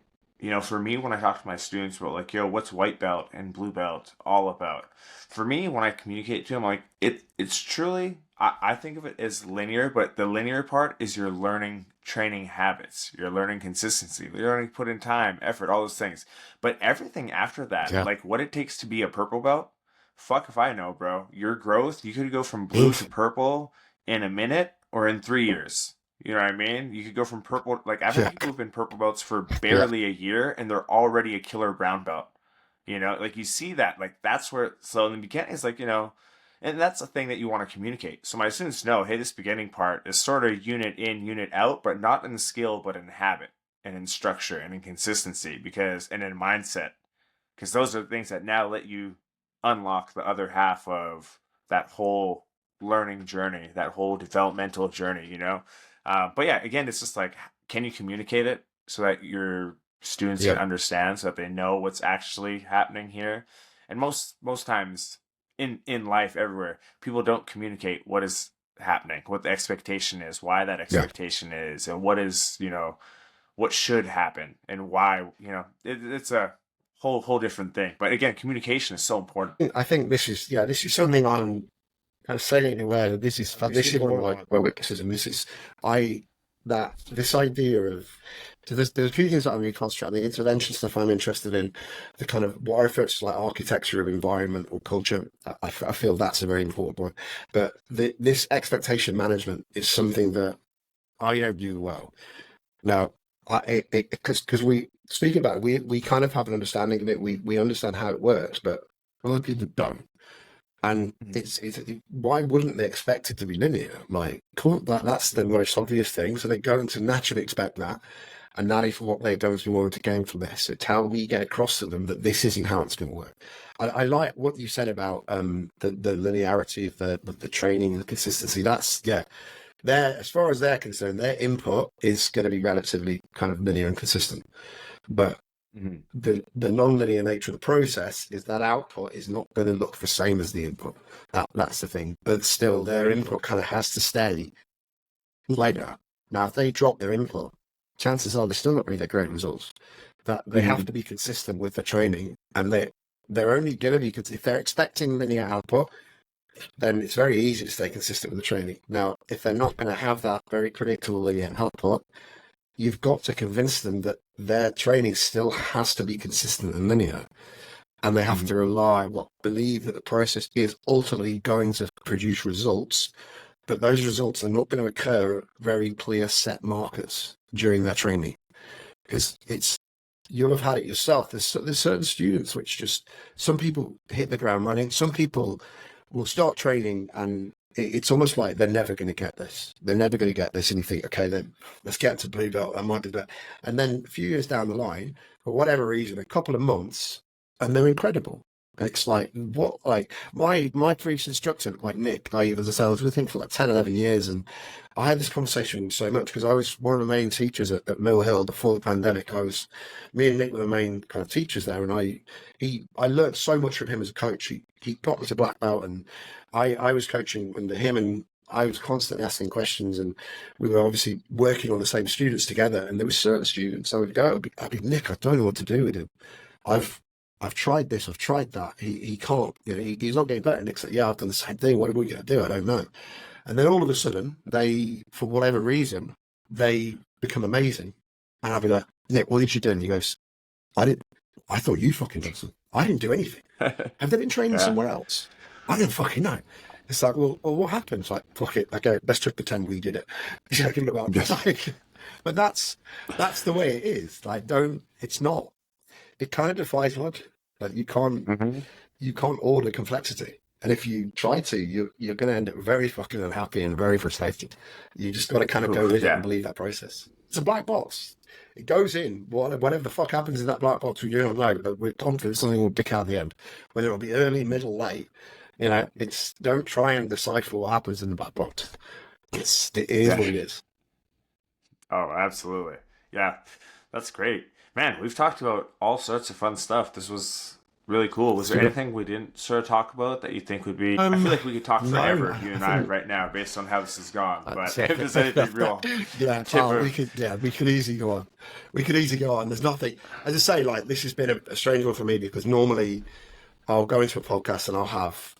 for me, when I talk to my students about like, what's white belt and blue belt all about? For me, when I communicate to them, like it's truly, I think of it as linear, but the linear part is you're learning training habits, you're learning consistency, you're learning put in time, effort, all those things. But everything after that, like what it takes to be a purple belt, fuck if I know, bro. Your growth, you could go from blue to purple in a minute or in 3 years. You know what I mean? You could go from purple, like I've had people who've been purple belts for barely a year and they're already a killer brown belt. Like you see that, like that's where, so in the beginning it's like, and that's the thing that you want to communicate. So my students know, hey, this beginning part is sort of unit in, unit out, but not in skill, but in habit and in structure and in consistency and in mindset. Because those are the things that now let you unlock the other half of that whole learning journey, that whole developmental journey, But yeah, again, it's just like, can you communicate it so that your students can understand, so that they know what's actually happening here? And most times in life, everywhere, people don't communicate what is happening, what the expectation is, why that expectation is, and what is, what should happen and why, it's a whole different thing. But again, communication is so important. I think this is something I'm kind of saying where this is one of my weaknesses, and this idea of, so there's a few things that I'm really concentrating on. The intervention stuff I'm interested in, the kind of what I refer to as like architecture of environment or culture. I feel that's a very important one. But this expectation management is something that I don't do well. Now, because we speak about it, we kind of have an understanding of it. We understand how it works, but other people don't. And it's why wouldn't they expect it to be linear? Like, that's the most obvious thing. So they're going to naturally expect that. And that is what they're going to want to gain from this. It's how we get across to them that this isn't how it's going to work. I like what you said about the linearity of the training, the consistency. That's, as far as they're concerned, their input is going to be relatively kind of linear and consistent. But the non-linear nature of the process is that output is not going to look the same as the input. That's the thing. But still, their input kind of has to stay linear. Now, if they drop their input, chances are they're still not really get great results. That they have to be consistent with the training, and they're only going to be, because if they're expecting linear output, then it's very easy to stay consistent with the training. Now, if they're not going to have that very predictable linear output, you've got to convince them that their training still has to be consistent and linear. And they have to believe that the process is ultimately going to produce results, but those results are not going to occur at very clear set markers during their training. Because you'll have had it yourself. There's certain students which just, some people hit the ground running, some people will start training and it's almost like they're never going to get this. They're never going to get this. And you think, okay, then let's get to blue belt. That might be that. And then a few years down the line, for whatever reason, a couple of months, and they're incredible. It's like, what, like my previous instructor, like Nick, I was with him for like 10, 11 years. And I had this conversation so much because I was one of the main teachers at Mill Hill before the pandemic. Me and Nick were the main kind of teachers there. And I learned so much from him as a coach. He got me to black belt, and I was coaching under him, and I was constantly asking questions, and we were obviously working on the same students together. And there were certain students I would go, I'd be, Nick, I don't know what to do with him. I've tried this, I've tried that. He can't, he's not getting better. Nick's like, yeah, I've done the same thing. What are we going to do? I don't know. And then all of a sudden, they, for whatever reason, they become amazing. And I'll be like, Nick, what did you do? And he goes, I thought you fucking did something. I didn't do anything. Have they been training somewhere else? I don't fucking know. It's like, well, what happened? It's like, fuck it. Okay, let's just pretend we did it. You know, give it about but that's the way it is. Like, it's not, it kind of defies logic. Like, you can't order complexity. And if you try to, you're going to end up very fucking unhappy and very frustrated. You just got to kind of go with it and believe that process. It's a black box. It goes in. Whatever the fuck happens in that black box, we don't know. But we're confident something will pick out the end. Whether it'll be early, middle, late. You know, don't try and decipher what happens in the black box. It is what it is. Oh, absolutely. Yeah, that's great. Man, we've talked about all sorts of fun stuff. This was really cool. Was there anything we didn't sort of talk about that you think would be... I feel like we could talk forever, you and I, right now, based on how this has gone. But if there's anything real... we could easily go on. We could easily go on. There's nothing... As I say, like, this has been a strange one for me because normally I'll go into a podcast and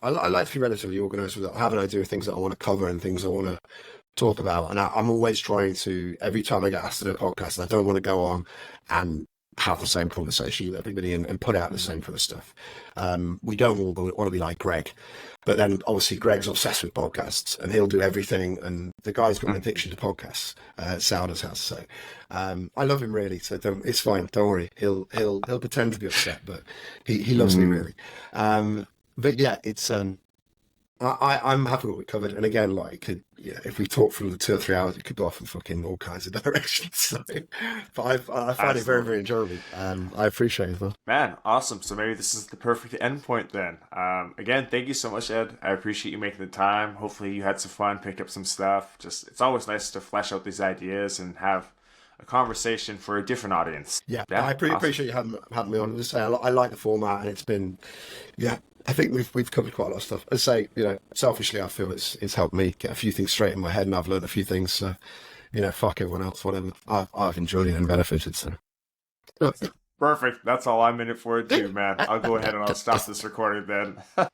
I like to be relatively organised with it. I have an idea of things that I want to cover and things I want to talk about. And I'm always trying to, every time I get asked to do a podcast, I don't want to go on and have the same conversation with everybody and put out the same kind of stuff. We don't all want to be like Greg, but then obviously Greg's obsessed with podcasts and he'll do everything. And the guy's got an addiction to podcasts, Souders has. So I love him really. So it's fine. Don't worry. He'll pretend to be upset, but he loves me really. But yeah, it's I'm happy with what we covered. And again, like, if we talk for the 2 or 3 hours, it could go off in fucking all kinds of directions. So, but I find it very, very enjoyable. I appreciate it, though. Man, awesome. So maybe this is the perfect endpoint then. Again, thank you so much, Ed. I appreciate you making the time. Hopefully you had some fun, picked up some stuff. It's always nice to flesh out these ideas and have a conversation for a different audience. Yeah, I appreciate you having me on. As I say, I like the format, and it's been, I think we've covered quite a lot of stuff. As I say, selfishly, I feel it's helped me get a few things straight in my head, and I've learned a few things. So, fuck everyone else, whatever. I've enjoyed it and benefited. So, perfect. That's all I'm in it for too, man. I'll go ahead and I'll stop this recording then.